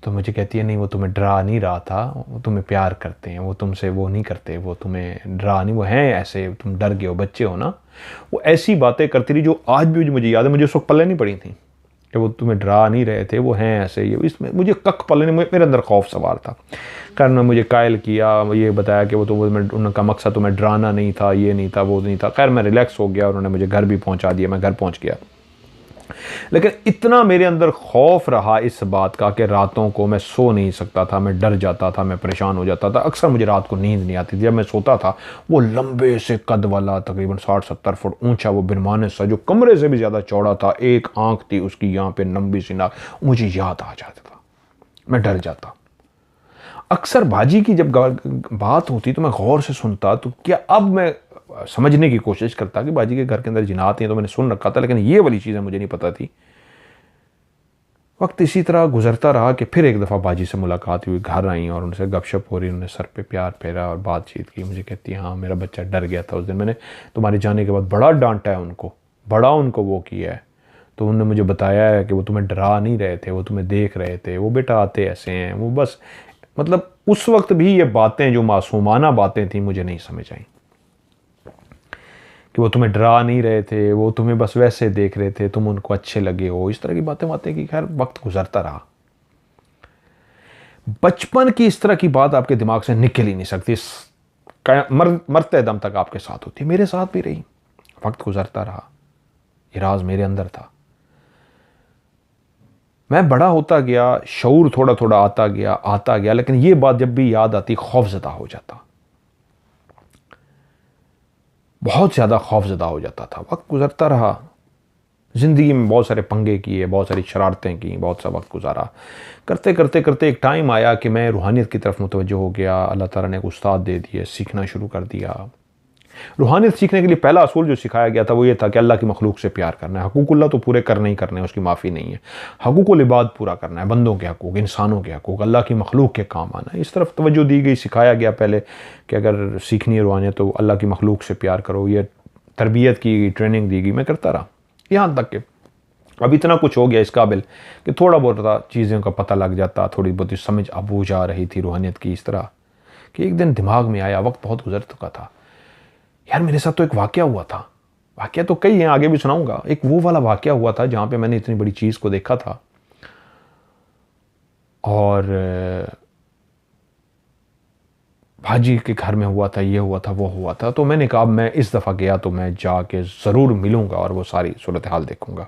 A: तो मुझे कहती है नहीं, वो तुम्हें डरा नहीं रहा था, वो तुम्हें प्यार करते हैं, वो तुमसे वो नहीं करते, वो तुम्हें डरा नहीं, वो हैं ऐसे, तुम डर गए हो, बच्चे हो ना। वो ऐसी बातें करती रही जो आज भी मुझे याद है, मुझे उस वक्त पल्ले नहीं पड़ी थी कि वो तुम्हें डरा नहीं रहे थे, वो हैं ऐसे, ये इसमें मुझे कक पल्ले नहीं, मेरे अंदर खौफ सवार था। खैर उन्होंने मुझे कायल किया, ये बताया कि वो तो उनका मकसद तुम्हें डराना नहीं था, ये नहीं था, वो नहीं था। खैर मैं रिलैक्स हो गया, उन्होंने मुझे घर भी पहुँचा दिया, मैं घर पहुँच गया। लेकिन इतना मेरे अंदर खौफ रहा इस बात का कि रातों को मैं सो नहीं सकता था, मैं डर जाता था, मैं परेशान हो जाता था। अक्सर मुझे रात को नींद नहीं आती थी। जब मैं सोता था, वो लंबे से कद वाला, तकरीबन 60-70 फुट ऊंचा, वो बिरमाने सा, जो कमरे से भी ज़्यादा चौड़ा था, एक आंख थी उसकी यहाँ पे लंबी सी नाक, मुझे याद आ जाता था, मैं डर जाता। अक्सर बाजी की जब बात होती तो मैं गौर से सुनता, तो क्या अब मैं समझने की कोशिश करता कि बाजी के घर के अंदर जिन्नात हैं, तो मैंने सुन रखा था, लेकिन ये वाली चीज़ें मुझे नहीं पता थी वक्त इसी तरह गुजरता रहा कि फिर एक दफ़ा बाजी से मुलाकात हुई, घर आई और उनसे गपशप हो रही, उन्होंने सर पे प्यार फेरा और बातचीत की। मुझे कहती है हाँ मेरा बच्चा डर गया था उस दिन, मैंने तुम्हारे जाने के बाद बड़ा डांटा है उनको, बड़ा उनको वो किया है। तो उन्होंने मुझे बताया है कि वो तुम्हें डरा नहीं रहे थे, वो तुम्हें देख रहे थे, वो बेटा आते ऐसे हैं, वो बस मतलब उस वक्त भी ये बातें जो मासूमाना बातें थी मुझे नहीं समझ आई कि वो तुम्हें डरा नहीं रहे थे, वो तुम्हें बस वैसे देख रहे थे, तुम उनको अच्छे लगे हो, इस तरह की बातें की। खैर वक्त गुजरता रहा। बचपन की इस तरह की बात आपके दिमाग से निकल ही नहीं सकती, मरते दम तक आपके साथ होती, मेरे साथ भी रही। वक्त गुजरता रहा, ये राज मेरे अंदर था। मैं बड़ा होता गया, शऊर थोड़ा थोड़ा आता गया, लेकिन ये बात जब भी याद आती खौफजदा हो जाता, बहुत ज़्यादा खौफजदा हो जाता था। वक्त गुजरता रहा, ज़िंदगी में बहुत सारे पंगे किए, बहुत सारी शरारतें की, बहुत सा वक्त गुजारा। करते करते करते एक टाइम आया कि मैं रूहानियत की तरफ मुतवज्जो हो गया। अल्लाह ताला ने एक उस्ताद दे दिए, सीखना शुरू कर दिया। रूहानियत सीखने के लिए पहला असूल जो सिखाया गया था वो ये था कि अल्लाह की मखलूक से प्यार करना है। हकूकुल्लाह तो पूरे करने ही करने हैं, उसकी माफ़ी नहीं है। हकूकुल इबाद पूरा करना है, बंदों के हकूक, इंसानों के हकूक, अल्लाह की मखलूक के काम आना है। इस तरफ तवज्जो दी गई, सिखाया गया पहले कि अगर सीखनी है रूहानियत तो अल्लाह की मखलूक से प्यार करो। ये तरबियत की ट्रेनिंग दी गई, मैं करता रहा यहाँ तक कि अब इतना कुछ हो गया इस काबिल कि थोड़ा बहुत चीज़ों का पता लग जाता, थोड़ी बहुत समझ अबूझ आ रही थी रूहानियत की। इस तरह कि एक दिन दिमाग में आया, वक्त बहुत गुजर चुका था, यार मेरे साथ तो एक वाकया हुआ था। वाकया तो कई हैं, आगे भी सुनाऊंगा। एक वो वाला वाकया हुआ था जहाँ पे मैंने इतनी बड़ी चीज़ को देखा था और भाजी के घर में हुआ था, ये हुआ था, वो हुआ था। तो मैंने कहा मैं इस दफ़ा गया तो मैं जाके ज़रूर मिलूंगा और वो सारी सूरत हाल देखूंगा।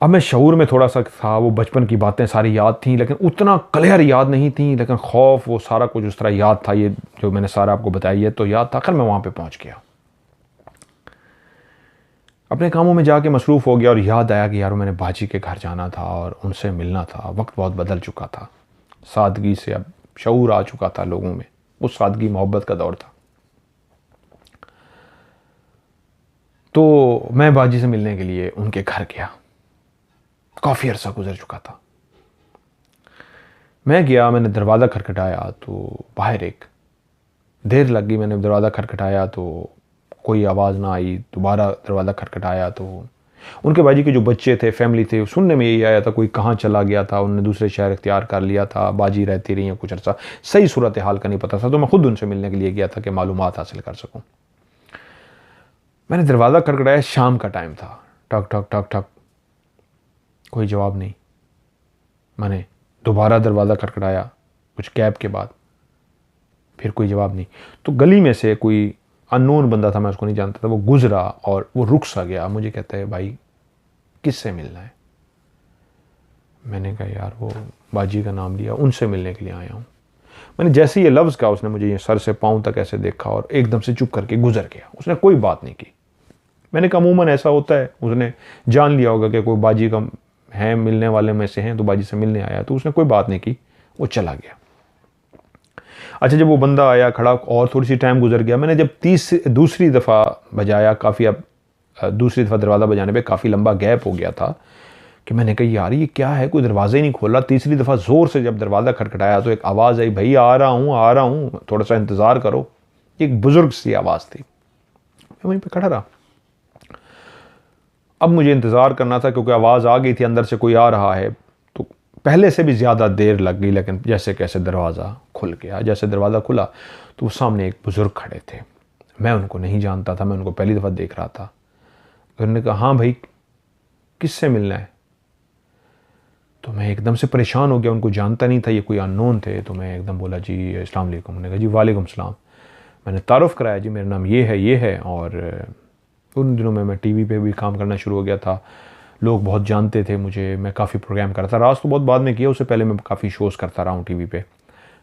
A: अब मैं शऊर में थोड़ा सा था, वो बचपन की बातें सारी याद थी, लेकिन उतना क्लियर याद नहीं थी, लेकिन खौफ वो सारा कुछ उस तरह याद था। ये जो मैंने सारा आपको बताया ये तो याद था। आखिर मैं वहाँ पे पहुँच गया, अपने कामों में जाके मसरूफ़ हो गया और याद आया कि यार मैंने बाजी के घर जाना था और उनसे मिलना था। वक्त बहुत बदल चुका था, सादगी से अब शऊर आ चुका था लोगों में, उस सादगी मोहब्बत का दौर था। तो मैं बाजी से मिलने के लिए उनके घर गया। काफ़ी अरसा गुजर चुका था। मैं गया, मैंने दरवाज़ा खटखटाया तो बाहर एक देर लग गई। मैंने दरवाज़ा खटखटाया तो कोई आवाज़ ना आई। दोबारा दरवाज़ा खटखटाया तो उनके बाजी के जो बच्चे थे, फैमिली थे, सुनने में यही आया था कोई कहाँ चला गया था, उन्होंने दूसरे शहर इख्तियार कर लिया था, बाजी रहती रही हैं कुछ अर्सा। सही सूरत हाल का नहीं पता था, तो मैं खुद उनसे मिलने के लिए गया था कि मालूमात हासिल कर सकूँ। मैंने दरवाज़ा खटखटाया, शाम का टाइम था। ठक ठक ठक ठक, कोई जवाब नहीं। मैंने दोबारा दरवाज़ा खटखटाया कुछ गैप के बाद, फिर कोई जवाब नहीं। तो गली में से कोई अननोन बंदा था, मैं उसको नहीं जानता था, वो गुजरा और वो रुक सा गया। मुझे कहता है भाई किससे मिलना है? मैंने कहा यार वो बाजी का नाम लिया, उनसे मिलने के लिए आया हूँ। मैंने जैसे ही ये लफ्ज़ कहा उसने मुझे ये सर से पाँव तक ऐसे देखा और एकदम से चुप करके गुजर गया। उसने कोई बात नहीं की। मैंने कहा अमूमन ऐसा होता है, उसने जान लिया होगा कि कोई बाजी का है, मिलने वाले में से हैं, तो बाजी से मिलने आया, तो उसने कोई बात नहीं की, वो चला गया। अच्छा जब वो बंदा आया खड़ा और थोड़ी सी टाइम गुजर गया, मैंने जब दूसरी दफ़ा बजाया, काफ़ी अब दूसरी दफ़ा दरवाज़ा बजाने पे काफ़ी लंबा गैप हो गया था कि मैंने कहा यार ये क्या है, कोई दरवाज़ा ही नहीं खोल रहा। तीसरी दफ़ा ज़ोर से जब दरवाज़ा खटखटाया तो एक आवाज़ आई, भाई आ रहा हूँ, थोड़ा सा इंतज़ार करो। एक बुज़ुर्ग सी आवाज़ थी। मैं वहीं पर खड़ा रहा। अब मुझे इंतज़ार करना था क्योंकि आवाज़ आ गई थी, अंदर से कोई आ रहा है। तो पहले से भी ज़्यादा देर लग गई, लेकिन जैसे कैसे दरवाज़ा खुल गया। जैसे दरवाज़ा खुला तो सामने एक बुज़ुर्ग खड़े थे। मैं उनको नहीं जानता था, मैं उनको पहली दफ़ा देख रहा था। उन्होंने कहा हाँ भाई किससे मिलना है? तो मैं एकदम से परेशान हो गया, उनको जानता नहीं था, ये कोई अननोन थे। तो मैं एकदम बोला जी अस्सलाम वालेकुम। उन्होंने कहा जी वालेकुम सलाम। मैंने तारुफ़ कराया, जी मेरा नाम ये है। और उन दिनों में मैं टीवी पे भी काम करना शुरू हो गया था, लोग बहुत जानते थे मुझे, मैं काफ़ी प्रोग्राम करता था। राज तो बहुत बाद में किया, उससे पहले मैं काफ़ी शोज़ करता रहा हूँ टीवी पे।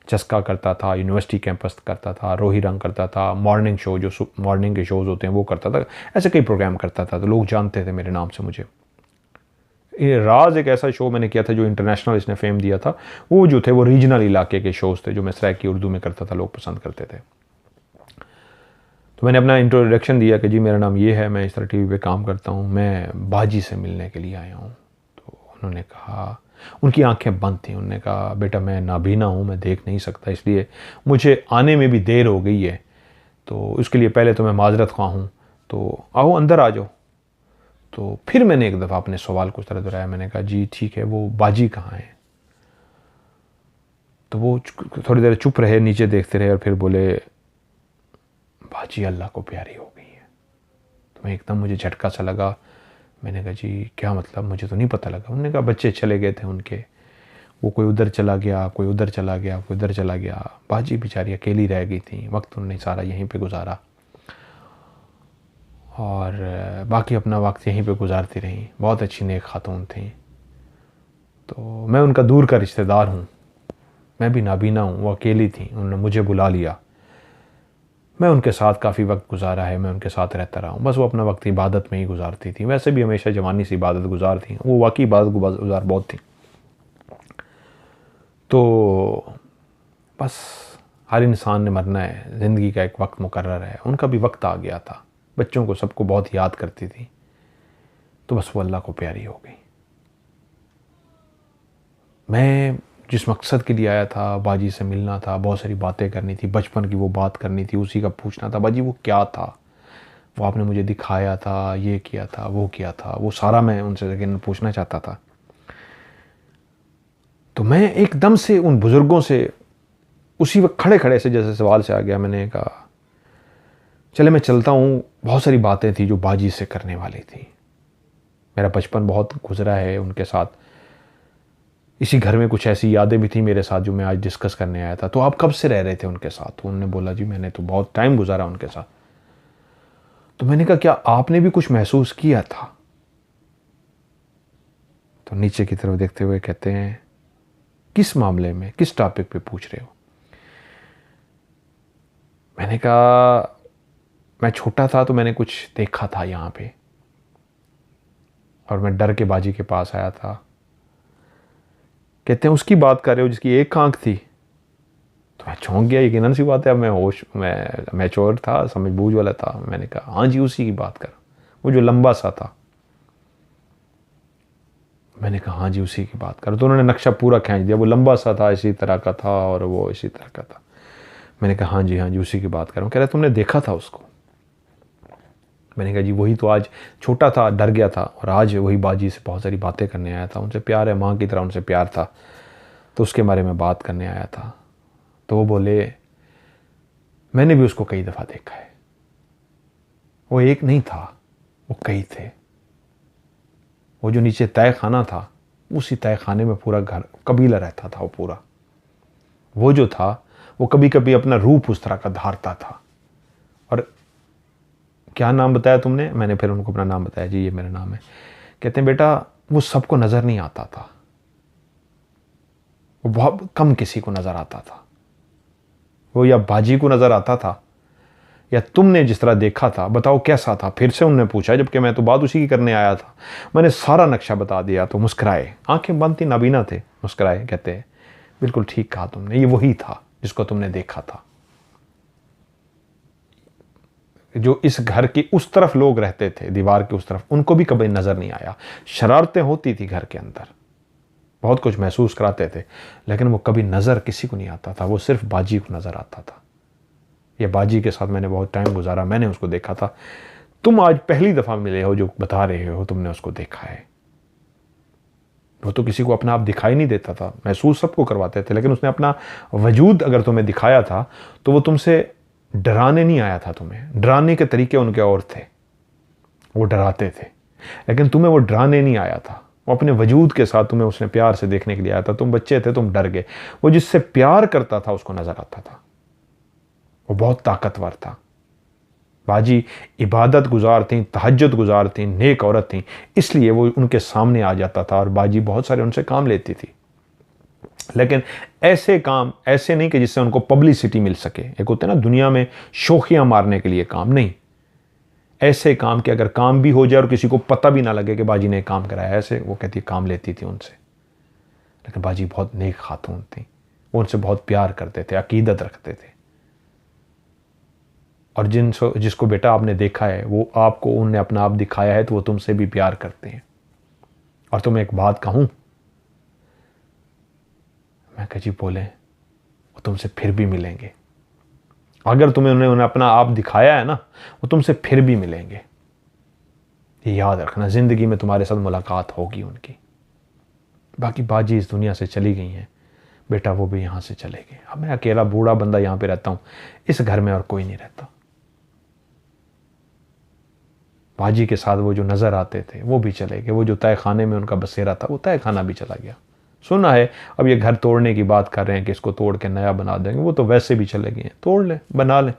A: चस्का करता था, यूनिवर्सिटी कैंपस करता था, रोही रंग करता था, मॉर्निंग शो जो मॉर्निंग के शोज़ होते हैं वो करता था। ऐसे कई प्रोग्राम करता था, तो लोग जानते थे मेरे नाम से मुझे। राज एक ऐसा शो मैंने किया था जो इंटरनेशनल इसने फेम दिया था। वो जो थे वो रीजनल इलाके के शोज़ थे जो मैं सराइकी उर्दू में करता था, लोग पसंद करते थे। तो मैंने अपना इंट्रोडक्शन दिया कि जी मेरा नाम ये है, मैं इस तरह टीवी पे काम करता हूँ, मैं बाजी से मिलने के लिए आया हूँ। तो उन्होंने कहा, उनकी आंखें बंद थीं, उन्होंने कहा बेटा मैं नाबीना हूँ, मैं देख नहीं सकता, इसलिए मुझे आने में भी देर हो गई है, तो इसके लिए पहले तो मैं माजरत ख्वाह हूँ, तो आओ अंदर आ जाओ। तो फिर मैंने एक दफ़ा अपने सवाल को उस तरह दोहराया, मैंने कहा जी ठीक है, वो बाजी कहाँ है? तो वो थोड़ी देर चुप रहे, नीचे देखते रहे और फिर बोले बाजी अल्लाह को प्यारी हो गई है। तो मैं एकदम, मुझे झटका सा लगा। मैंने कहा जी क्या मतलब, मुझे तो नहीं पता लगा। उन्होंने कहा बच्चे चले गए थे उनके, वो कोई उधर चला गया, कोई उधर चला गया, कोई उधर चला गया, बाजी बेचारी अकेली रह गई थी, वक्त उन्होंने सारा यहीं पे गुजारा और बाकी अपना वक्त यहीं पे गुजारती रहीं। बहुत अच्छी नेक खातून थी। तो मैं उनका दूर का रिश्तेदार हूँ, मैं भी नाबीना हूँ, वो अकेली थी, उन्होंने मुझे बुला लिया। मैं उनके साथ काफ़ी वक्त गुजारा है, मैं उनके साथ रहता रहा हूँ। बस वो अपना वक्त इबादत में ही गुजारती थी, वैसे भी हमेशा जवानी से इबादत गुजार थी, वो वाकई इबादत गुजार बहुत थी। तो बस हर इंसान ने मरना है, ज़िंदगी का एक वक्त मुकर्रर है, उनका भी वक्त आ गया था। बच्चों को सबको बहुत याद करती थी, तो बस वो अल्लाह को प्यारी हो गई। मैं जिस मकसद के लिए आया था, बाजी से मिलना था, बहुत सारी बातें करनी थी, बचपन की वो बात करनी थी, उसी का पूछना था बाजी वो क्या था, वो आपने मुझे दिखाया था, ये किया था, वो किया था, वो सारा मैं उनसे लेकिन पूछना चाहता था। तो मैं एकदम से उन बुज़ुर्गों से उसी वक्त खड़े खड़े से जैसे सवाल से आ गया। मैंने कहा चले मैं चलता हूँ, बहुत सारी बातें थी जो बाजी से करने वाली थी। मेरा बचपन बहुत गुजरा है उनके साथ, इसी घर में कुछ ऐसी यादें भी थी मेरे साथ जो मैं आज डिस्कस करने आया था। तो आप कब से रह रहे थे उनके साथ? तो उन्होंने बोला जी मैंने तो बहुत टाइम गुजारा उनके साथ। तो मैंने कहा क्या आपने भी कुछ महसूस किया था? तो नीचे की तरफ देखते हुए कहते हैं किस मामले में, किस टॉपिक पे पूछ रहे हो? मैंने कहा मैं छोटा था तो मैंने कुछ देखा था यहाँ पे और मैं डर के बाजी के पास आया था। कहते हैं उसकी बात कर रहे हो जिसकी एक आंख थी? तो मैं चौंक गया, यकीनन सी बात है, अब मैं मैच्योर था, समझ बूझ वाला था। मैंने कहा हाँ जी उसी की बात कर, वो जो लंबा सा था। मैंने कहा हाँ जी उसी की बात कर। तो उन्होंने नक्शा पूरा खींच दिया, वो लंबा सा था, इसी तरह का था और वो इसी तरह का था। मैंने कहा हाँ जी उसी की बात कर रहा हूँ। कह रहा तुमने देखा था उसको? मैंने कहा जी वही तो, आज छोटा था, डर गया था और आज वही बाजी से बहुत सारी बातें करने आया था, उनसे प्यार है, माँ की तरह उनसे प्यार था, तो उसके बारे में बात करने आया था। तो वो बोले मैंने भी उसको कई दफ़ा देखा है, वो एक नहीं था, वो कई थे। वो जो नीचे तय खाना था, उसी तय खाने में पूरा घर कबीला रहता था। वो पूरा वो जो था वो कभी कभी अपना रूप उस तरह का धारता था। और क्या नाम बताया तुमने? मैंने फिर उनको अपना नाम बताया, जी ये मेरा नाम है। कहते हैं बेटा वो सबको नज़र नहीं आता था, वो बहुत कम किसी को नज़र आता था। वो या बाजी को नज़र आता था या तुमने जिस तरह देखा था, बताओ कैसा था? फिर से उन्होंने पूछा, जबकि मैं तो बात उसी की करने आया था। मैंने सारा नक्शा बता दिया तो मुस्कुराए, आंखें बंद थी, नाबीना थे, मुस्कुराए, कहते हैं बिल्कुल ठीक कहा तुमने, ये वही था जिसको तुमने देखा था। जो इस घर की उस तरफ लोग रहते थे, दीवार के उस तरफ, उनको भी कभी नज़र नहीं आया। शरारतें होती थी घर के अंदर, बहुत कुछ महसूस कराते थे, लेकिन वो कभी नज़र किसी को नहीं आता था, वो सिर्फ बाजी को नज़र आता था। ये बाजी के साथ मैंने बहुत टाइम गुजारा, मैंने उसको देखा था। तुम आज पहली दफ़ा मिले हो जो बता रहे हो तुमने उसको देखा है। वो तो किसी को अपना आप दिखाई नहीं देता था, महसूस सबको करवाते थे, लेकिन उसने अपना वजूद अगर तुम्हें दिखाया था तो वो तुमसे डराने नहीं आया था। तुम्हें डराने के तरीके उनके और थे, वो डराते थे, लेकिन तुम्हें वो डराने नहीं आया था। वो अपने वजूद के साथ तुम्हें उसने प्यार से देखने के लिए आया था। तुम बच्चे थे, तुम डर गए। वो जिससे प्यार करता था उसको नजर आता था, वो बहुत ताकतवर था। बाजी इबादत गुजार थी, तहज्जुद गुजार थी, नेक औरत थी, इसलिए वो उनके सामने आ जाता था और बाजी बहुत सारे उनसे काम लेती थी। लेकिन ऐसे काम ऐसे नहीं कि जिससे उनको पब्लिसिटी मिल सके। एक होते हैं ना दुनिया में शोखियां मारने के लिए काम, नहीं, ऐसे काम कि अगर काम भी हो जाए और किसी को पता भी ना लगे कि बाजी ने काम कराया, ऐसे वो कहती काम लेती थी उनसे। लेकिन बाजी बहुत नेक खातून थी, वो उनसे बहुत प्यार करते थे, अकीदत रखते थे। और जिसको बेटा आपने देखा है वो आपको उनने अपना आप दिखाया है तो वो तुमसे भी प्यार करते हैं। और तुम्हें एक बात कहूं, मैं कहा जी बोले, वो तुमसे फिर भी मिलेंगे। अगर उन्हें अपना आप दिखाया है ना, वो तुमसे फिर भी मिलेंगे। ये याद रखना, जिंदगी में तुम्हारे साथ मुलाकात होगी उनकी। बाकी बाजी इस दुनिया से चली गई हैं बेटा, वो भी यहां से चले गए। अब मैं अकेला बूढ़ा बंदा यहां पे रहता हूं, इस घर में और कोई नहीं रहता। बाजी के साथ वो जो नजर आते थे वो भी चले गए। वो जो तय खाने में उनका बसेरा था वो तय खाना भी चला गया। सुना है अब ये घर तोड़ने की बात कर रहे हैं कि इसको तोड़ के नया बना देंगे। वो तो वैसे भी चले गए हैं, तोड़ ले बना ले।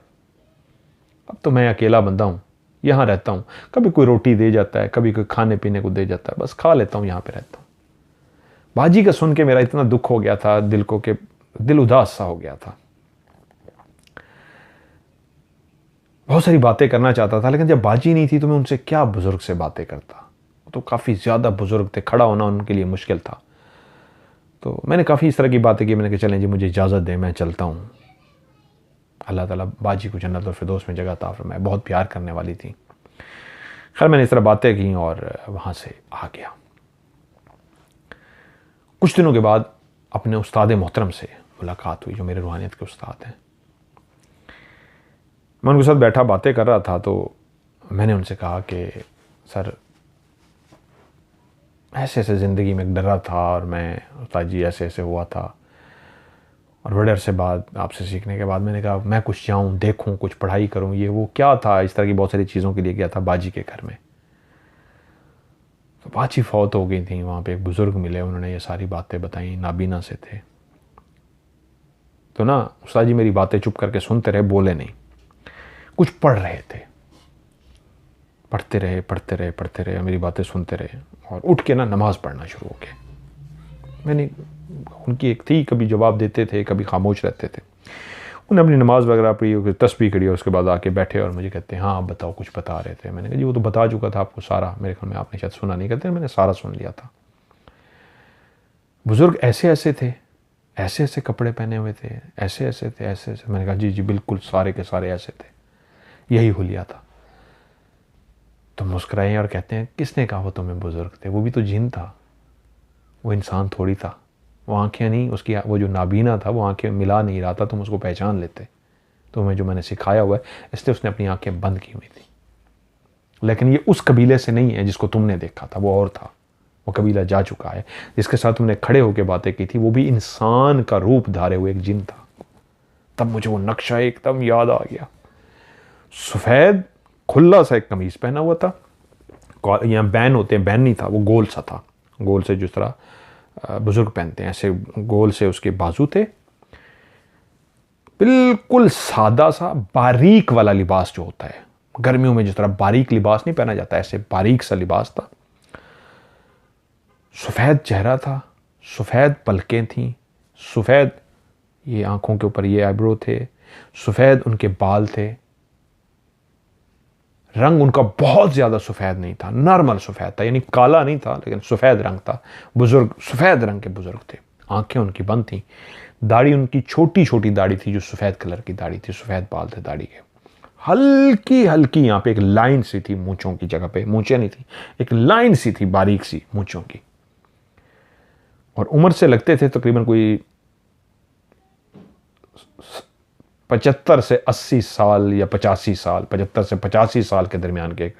A: अब तो मैं अकेला बंदा हूं, यहां रहता हूं। कभी कोई रोटी दे जाता है, कभी कोई खाने पीने को दे जाता है, बस खा लेता हूं, यहां पे रहता हूं। बाजी का सुन के मेरा इतना दुख हो गया था दिल को कि दिल उदास सा हो गया था। बहुत सारी बातें करना चाहता था, लेकिन जब बाजी नहीं थी तो मैं उनसे क्या बुजुर्ग से बातें करता। वो तो काफ़ी ज़्यादा बुजुर्ग थे, खड़ा होना उनके लिए मुश्किल था। तो मैंने काफ़ी इस तरह की बातें की। मैंने कहा चलें जी, मुझे इजाज़त दें, मैं चलता हूँ। अल्लाह ताला बाजी को जन्नत और फिरदौस में जगह अता फरमाए। बहुत प्यार करने वाली थी। खैर मैंने इस तरह बातें की और वहाँ से आ गया। कुछ दिनों के बाद अपने उस्ताद मोहतरम से मुलाकात हुई, जो मेरे रूहानियत के उस्ताद हैं। मैं उनके साथ बैठा बातें कर रहा था तो मैंने उनसे कहा कि सर ऐसे ऐसे ज़िंदगी में डरा था और मैं उस्ताद जी ऐसे ऐसे हुआ था, और बड़े अरसे बाद आपसे सीखने के बाद मैंने कहा मैं कुछ जाऊँ, देखूँ, कुछ पढ़ाई करूँ। ये वो क्या था, इस तरह की बहुत सारी चीज़ों के लिए गया था बाजी के घर में। तो बाजी फौत हो गई थी। वहाँ पे एक बुज़ुर्ग मिले, उन्होंने ये सारी बातें बताई, नाबीना से थे। तो ना उस्ताद जी मेरी बातें चुप करके सुनते रहे, बोले नहीं। कुछ पढ़ रहे थे, पढ़ते रहे, मेरी बातें सुनते रहे और उठ के ना नमाज़ पढ़ना शुरू हो गए। मैंने उनकी एक थी, कभी जवाब देते थे, कभी खामोश रहते थे। उन्हें अपनी नमाज़ वगैरह पढ़ी, तस्बीह करी और उसके बाद आके बैठे और मुझे कहते हैं हाँ बताओ, कुछ बता रहे थे। मैंने कहा जी वो तो बता चुका था आपको सारा, मेरे ख्याल में आपने शायद सुना नहीं। कहते मैंने सारा सुन लिया था। बुज़ुर्ग ऐसे ऐसे थे, ऐसे ऐसे कपड़े पहने हुए थे, ऐसे ऐसे थे, ऐसे ऐसे। मैंने कहा जी जी बिल्कुल सारे के सारे ऐसे थे, यही हुलिया था। तो मुस्कुराए और कहते हैं किसने कहा वो तुम्हें बुजुर्ग थे, वो भी तो जिन था, वो इंसान थोड़ी था। वो आंखें नहीं, उसकी वो जो नाबीना था वो आंखें मिला नहीं रहा था, तुम उसको पहचान लेते। तुम्हें जो मैंने सिखाया हुआ है, इसलिए उसने अपनी आंखें बंद की हुई थी। लेकिन ये उस कबीले से नहीं है जिसको तुमने देखा था, वो और था। वो कबीला जा चुका है। जिसके साथ तुमने खड़े होकर बातें की थी वो भी इंसान का रूप धारे हुए एक जिन था। तब मुझे वो नक्शा एकदम याद आ गया। सफ़ेद खुला सा एक कमीज पहना हुआ था, यहाँ बैन होते हैं, बैन नहीं था, वो गोल सा था, गोल से जिस तरह बुजुर्ग पहनते हैं ऐसे गोल से उसके बाजू थे। बिल्कुल सादा सा बारीक वाला लिबास जो होता है, गर्मियों में जिस तरह बारीक लिबास नहीं पहना जाता, ऐसे बारीक सा लिबास था। सफ़ेद चेहरा था, सफ़ेद पलकें थीं, सफ़ेद ये आंखों के ऊपर ये आईब्रो थे, सफ़ेद उनके बाल थे। रंग उनका बहुत ज़्यादा सफ़ेद नहीं था, नॉर्मल सफ़ेद था, यानी काला नहीं था लेकिन सफ़ेद रंग था। बुज़ुर्ग सफ़ेद रंग के बुज़ुर्ग थे। आंखें उनकी बंद थीं। दाढ़ी उनकी छोटी छोटी दाढ़ी थी, जो सफ़ेद कलर की दाढ़ी थी, सफ़ेद बाल थे दाढ़ी के। हल्की हल्की यहाँ पे एक लाइन सी थी मूंछों की जगह पे, मूंछें नहीं थी, एक लाइन सी थी बारीक सी मूंछों की। और उम्र से लगते थे तकरीबन कोई 75 से 80 साल या 85 साल, 75 से 85 साल के दरमियान के एक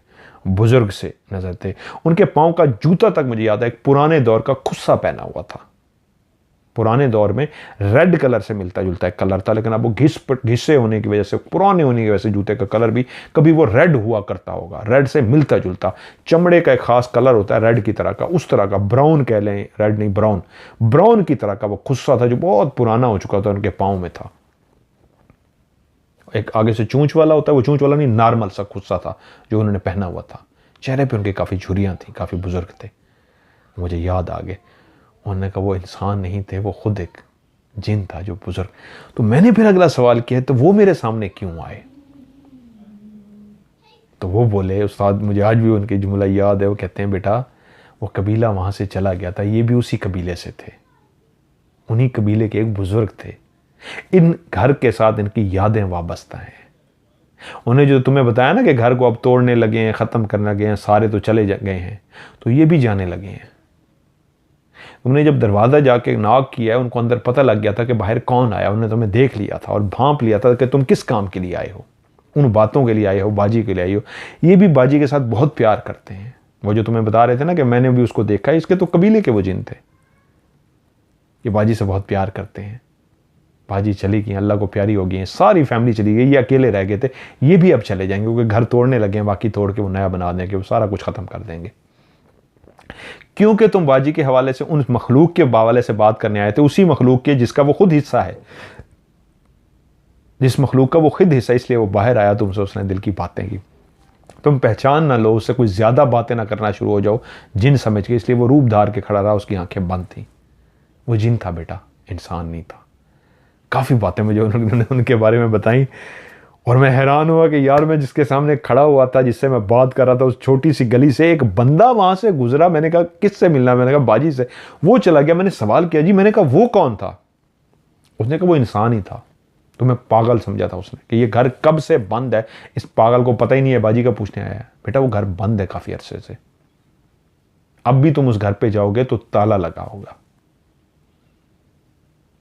A: बुजुर्ग से नजर थे। उनके पांव का जूता तक मुझे याद है एक पुराने दौर का खुस्सा पहना हुआ था। पुराने दौर में रेड कलर से मिलता जुलता एक कलर था, लेकिन अब वो घिसे होने की वजह से, पुराने होने की वजह से जूते का कलर भी कभी वो रेड हुआ करता होगा, रेड से मिलता जुलता। चमड़े का एक खास कलर होता है रेड की तरह का, उस तरह का, ब्राउन कह लें, रेड नहीं ब्राउन, ब्राउन की तरह का वो खुस्सा था जो बहुत पुराना हो चुका था, उनके पाँव में था। एक आगे से चूंच वाला होता है, वो चूंच वाला नहीं, नॉर्मल सा खुस्सा था जो उन्होंने पहना हुआ था। चेहरे पे उनकी काफ़ी झुर्रियाँ थी, काफ़ी बुजुर्ग थे। मुझे याद आ गए। उन्होंने कहा वो इंसान नहीं थे, वो खुद एक जिन था जो बुजुर्ग। तो मैंने फिर अगला सवाल किया तो वो मेरे सामने क्यों आए? तो वो बोले, उस्ताद मुझे आज भी उनकी जुमला याद है, वो कहते हैं बेटा वो कबीला वहाँ से चला गया था, ये भी उसी कबीले से थे, उन्हीं कबीले के एक बुजुर्ग थे। इन घर के साथ इनकी यादें वाबस्ता हैं। उन्हें जो तुम्हें बताया ना कि घर को अब तोड़ने लगे हैं, ख़त्म करने लगे हैं, सारे तो चले गए हैं, तो ये भी जाने लगे हैं। तुमने जब दरवाज़ा जाके नॉक किया है, उनको अंदर पता लग गया था कि बाहर कौन आया, उन्होंने तुम्हें देख लिया था और भांप लिया था कि तुम किस काम के लिए आए हो, उन बातों के लिए आए हो, बाजी के लिए आए हो। ये भी बाजी के साथ बहुत प्यार करते हैं। वो जो तुम्हें बता रहे थे ना कि मैंने भी उसको देखा है, इसके तो कबीले के वो जिन थे, ये बाजी से बहुत प्यार करते हैं। बाजी चली गई, अल्लाह को प्यारी हो गई है, सारी फैमिली चली गई, ये अकेले रह गए थे, ये भी अब चले जाएंगे क्योंकि घर तोड़ने लगे हैं, बाकी तोड़ के वो नया बना देंगे, वो सारा कुछ ख़त्म कर देंगे। क्योंकि तुम बाजी के हवाले से उन मखलूक के हवाले से बात करने आए थे, उसी मखलूक के जिसका वो खुद हिस्सा है, जिस मखलूक का वो खुद हिस्सा, इसलिए वो बाहर आया तुमसे, उसने दिल की बातें की। तुम पहचान ना लो, उससे कोई ज़्यादा बातें ना करना शुरू हो जाओ जिन समझ के, इसलिए वो रूप धार के खड़ा रहा, उसकी आंखें बंद थी। वो जिन था बेटा, इंसान नहीं था। काफ़ी बातें मुझे उन्होंने उनके बारे में बताई और मैं हैरान हुआ कि यार, मैं जिसके सामने खड़ा हुआ था, जिससे मैं बात कर रहा था, उस छोटी सी गली से एक बंदा वहाँ से गुजरा। मैंने कहा किससे मिलना, मैंने कहा बाजी से। वो चला गया, मैंने सवाल किया जी, मैंने कहा वो कौन था? उसने कहा वो इंसान ही था। तो मैं पागल समझा था उसने कि ये घर कब से बंद है, इस पागल को पता ही नहीं है। बाजी का पूछने आया है, बेटा वो घर बंद है काफ़ी अरसे से, अब भी तुम उस घर पे जाओगे तो ताला लगा होगा।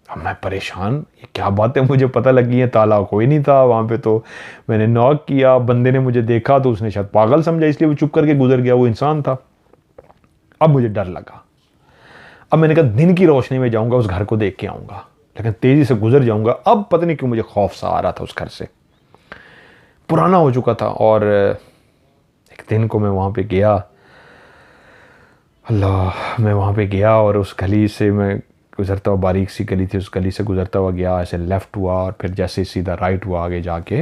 A: अब मैं परेशान, ये क्या बात है, मुझे पता लगी है ताला कोई नहीं था वहाँ पे। तो मैंने नॉक किया, बंदे ने मुझे देखा तो उसने शायद पागल समझा, इसलिए वो चुप करके गुजर गया, वो इंसान था। अब मुझे डर लगा। अब मैंने कहा दिन की रोशनी में जाऊंगा, उस घर को देख के आऊंगा, लेकिन तेजी से गुजर जाऊंगा। अब पता नहीं क्यों मुझे खौफ सा आ रहा था उस घर से, पुराना हो चुका था। और एक दिन को मैं वहाँ पे गया, अल्लाह, मैं वहाँ पे गया और उस गली से मैं गुजरता हुआ, बारीक सी गली थी, उस गली से गुजरता हुआ गया, ऐसे लेफ़्ट हुआ और फिर जैसे सीधा राइट हुआ, आगे जाके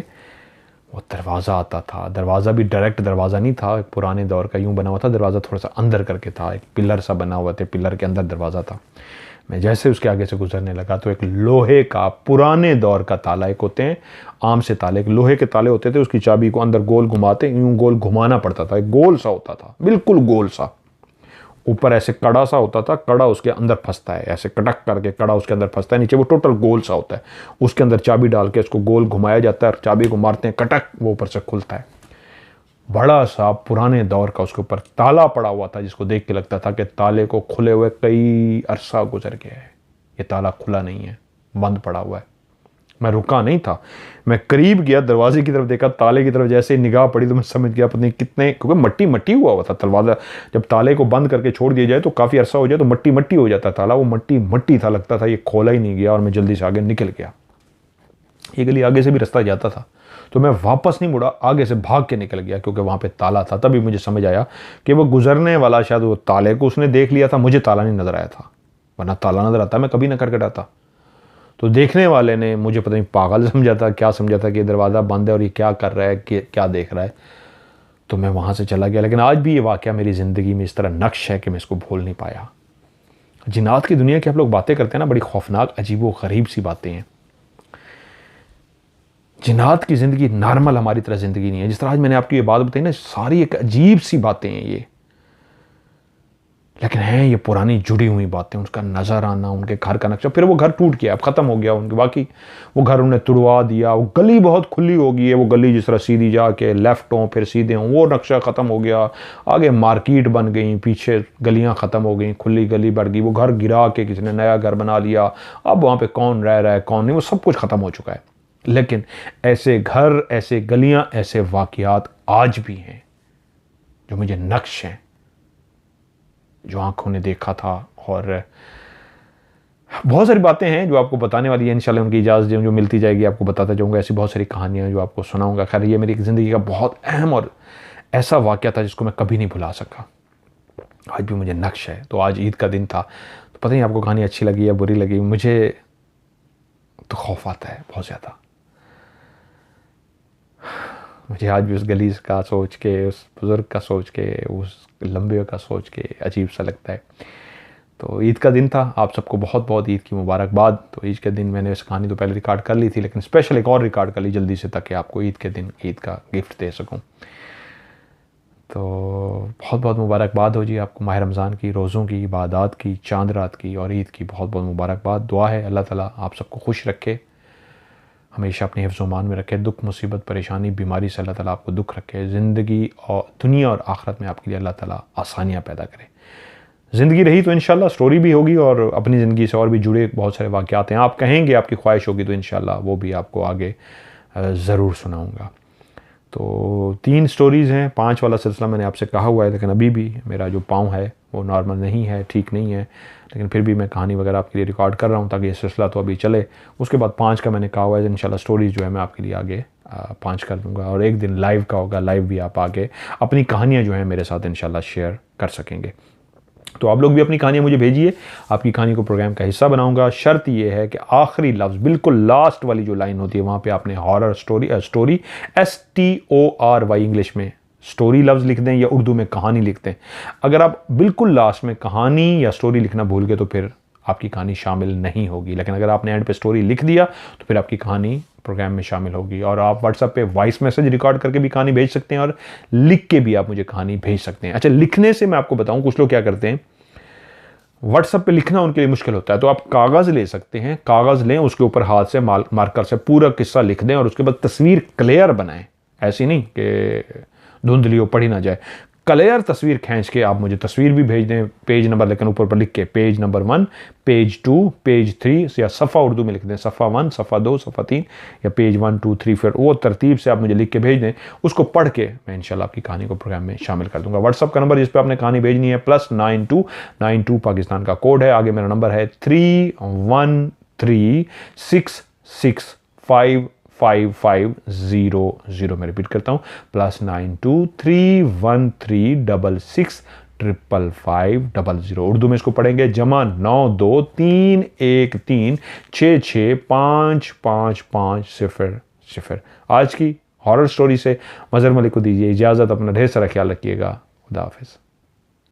A: वो दरवाज़ा आता था। दरवाज़ा भी डायरेक्ट दरवाज़ा नहीं था, एक पुराने दौर का यूँ बना हुआ था दरवाज़ा, थोड़ा सा अंदर करके था, एक पिलर सा बना हुआ था, पिलर के अंदर दरवाज़ा था। मैं जैसे उसके आगे से गुजरने लगा तो एक लोहे का पुराने दौर का ताला, एक होते हैं आम से ताले, एक लोहे के ताले होते थे, उसकी चाबी को अंदर गोल घुमाते, यूँ गोल घुमाना पड़ता था, एक गोल सा होता था, बिल्कुल गोल सा, ऊपर ऐसे कड़ा सा होता था, कड़ा उसके अंदर फंसता है, ऐसे कटक करके कड़ा उसके अंदर फंसता है, नीचे वो टोटल गोल सा होता है, उसके अंदर चाबी डाल के उसको गोल घुमाया जाता है और चाबी को मारते हैं, कटक, वो ऊपर से खुलता है। बड़ा सा पुराने दौर का उसके ऊपर ताला पड़ा हुआ था, जिसको देख के लगता था कि ताले को खुले हुए कई अरसा गुजर गया है, ये ताला खुला नहीं है, बंद पड़ा हुआ है। मैं रुका नहीं था, मैं करीब गया, दरवाजे की तरफ देखा, ताले की तरफ जैसे निगाह पड़ी तो मैं समझ गया पता नहीं कितने, क्योंकि मट्टी मट्टी हुआ था दरवाज़ा, जब ताले को बंद करके छोड़ दिया जाए तो काफ़ी अरसा हो जाए तो मट्टी मट्टी हो जाता ताला, वो मट्टी मट्टी था, लगता था ये खोला ही नहीं गया। और मैं जल्दी से आगे निकल गया, ये गली आगे से भी रास्ता जाता था, तो मैं वापस नहीं मुड़ा, आगे से भाग के निकल गया क्योंकि वहाँ पे ताला था। तभी मुझे समझ आया कि वो गुजरने वाला शायद वो ताले को उसने देख लिया था, मुझे ताला नहीं नज़र आया था, वरना ताला नज़र आता मैं कभी ना खटखटाता। तो देखने वाले ने मुझे पता नहीं पागल समझा था, क्या समझा था कि दरवाज़ा बंद है और ये क्या कर रहा है, कि क्या देख रहा है। तो मैं वहाँ से चला गया। लेकिन आज भी ये वाक़या मेरी ज़िंदगी में इस तरह नक्श है कि मैं इसको भूल नहीं पाया। जिन्नात की दुनिया की आप लोग बातें करते हैं ना, बड़ी खौफनाक अजीब व गरीब सी बातें हैं। जिन्नात की ज़िंदगी नॉर्मल हमारी तरह ज़िंदगी नहीं है। जिस तरह आज मैंने आपकी ये बात बताई ना, सारी एक अजीब सी बातें हैं ये, लेकिन हैं ये पुरानी जुड़ी हुई बातें, उसका नज़र आना, उनके घर का नक्शा। फिर वो घर टूट गया, अब ख़त्म हो गया उनके, बाकी वो घर उन्हें तुड़वा दिया। वो गली बहुत खुली हो गई है, वो गली जिस तरह सीधी जाके लेफ़्ट हों फिर सीधे हों, वो नक्शा ख़त्म हो गया। आगे मार्केट बन गई, पीछे गलियां ख़त्म हो गई, खुली गली बढ़ गई। वो घर गिरा के किसी ने नया घर बना लिया, अब वहाँ पर कौन रह रहा है कौन नहीं, वो सब कुछ ख़त्म हो चुका है। लेकिन ऐसे घर, ऐसे गलियाँ, ऐसे वाक़यात आज भी हैं जो मुझे नक्श हैं, जो आंखों ने देखा था। और बहुत सारी बातें हैं जो आपको बताने वाली है, इंशाल्लाह उनकी इजाज़त जो मिलती जाएगी आपको बताता जाऊंगा। ऐसी बहुत सारी कहानियां जो आपको सुनाऊंगा। खैर, ये मेरी ज़िंदगी का बहुत अहम और ऐसा वाक़या था जिसको मैं कभी नहीं भुला सका, आज भी मुझे नक्श है। तो आज ईद का दिन था, तो पता नहीं आपको कहानी अच्छी लगी या बुरी लगी, मुझे तो खौफ आता है बहुत ज़्यादा। मुझे आज भी उस गली का सोच के, उस बुज़ुर्ग का सोच के, उस लंबे का सोच के अजीब सा लगता है। तो ईद का दिन था, आप सबको बहुत बहुत ईद की मुबारकबाद। तो ईद के दिन मैंने इस कहानी तो पहले रिकॉर्ड कर ली थी, लेकिन स्पेशल एक और रिकॉर्ड कर ली जल्दी से, ताकि आपको ईद के दिन ईद का गिफ्ट दे सकूं। तो बहुत बहुत मुबारकबाद हो जी आपको माह रमज़ान की, रोज़ों की, इबादत की, चांद रात की और ईद की बहुत बहुत मुबारकबाद। दुआ है अल्लाह ताला आप सबको खुश रखे, हमेशा अपने हिफ्ज़-ओ-मान में रखे, दुख मुसीबत परेशानी बीमारी से अल्लाह ताला आपको दुख रखे, ज़िंदगी और दुनिया और आखिरत में आपके लिए अल्लाह ताला आसानियाँ पैदा करे। ज़िंदगी रही तो इंशाल्लाह स्टोरी भी होगी और अपनी ज़िंदगी से और भी जुड़े बहुत सारे वाक़यात हैं। आप कहेंगे, आपकी ख्वाहिश होगी तो इंशाल्लाह वो भी आपको आगे ज़रूर सुनाऊँगा। तो 3 स्टोरीज़ हैं, 5 वाला सिलसिला मैंने आपसे कहा हुआ है, लेकिन अभी भी मेरा जो पाँव है वो नॉर्मल नहीं है, ठीक नहीं है, लेकिन फिर भी मैं कहानी वगैरह आपके लिए रिकॉर्ड कर रहा हूँ ताकि ये सिलसिला तो अभी चले। उसके बाद 5 का मैंने कहा हुआ है, इंशाल्लाह स्टोरीज़ जो है मैं आपके लिए आगे 5 कर दूँगा और एक दिन लाइव का होगा, लाइव भी आप आगे अपनी कहानियाँ जो हैं मेरे साथ इंशाल्लाह शेयर कर सकेंगे। तो आप लोग भी अपनी कहानियाँ मुझे भेजिए, आपकी कहानी को प्रोग्राम का हिस्सा बनाऊंगा। शर्त ये है कि आखिरी लफ्ज़, बिल्कुल लास्ट वाली जो लाइन होती है वहाँ पे आपने हॉरर स्टोरी STORY इंग्लिश में स्टोरी लफ्ज़ लिख दें या उर्दू में कहानी लिख दें। अगर आप बिल्कुल लास्ट में कहानी या स्टोरी लिखना भूल गए तो फिर आपकी कहानी शामिल नहीं होगी, लेकिन अगर आपने एंड पे स्टोरी लिख दिया तो फिर आपकी कहानी प्रोग्राम में शामिल होगी। और आप व्हाट्सएप पे वॉइस मैसेज रिकॉर्ड करके भी कहानी भेज सकते हैं और लिख के भी आप मुझे कहानी भेज सकते हैं। अच्छा, लिखने से मैं आपको बताऊं, कुछ लोग क्या करते हैं, व्हाट्सएप पे लिखना उनके लिए मुश्किल होता है, तो आप कागज़ ले सकते हैं, कागज़ लें, उसके ऊपर हाथ से मार्कर से पूरा किस्सा लिख दें और उसके बाद तस्वीर क्लियर बनाएं। ऐसी नहीं कि धुंधली हो, पढ़ी ना जाए, क्लियर तस्वीर खींच के आप मुझे तस्वीर भी भेज दें, पेज नंबर लेकिन ऊपर पर लिख के, पेज नंबर 1, पेज 2, पेज 3, या सफ़ा उर्दू में लिख दें, सफ़ा 1, सफ़ा 2, सफ़ा 3, या पेज 1, 2, 3, फिर वो तरतीब से आप मुझे लिख के भेज दें। उसको पढ़ के मैं इंशाल्लाह आपकी कहानी को प्रोग्राम में शामिल कर दूंगा। व्हाट्सअप का नंबर जिस पर आपने कहानी भेजनी है +9292 पाकिस्तान का कोड है, आगे मेरा नंबर है 3136655500। मैं रिपीट करता हूँ, +923136655500। उर्दू में इसको पढ़ेंगे +9231665550। आज की हॉरर स्टोरी से मज़हर मलिक को दीजिए इजाज़त। अपना ढेर सारा ख्याल रखिएगा। खुदा हाफिज़।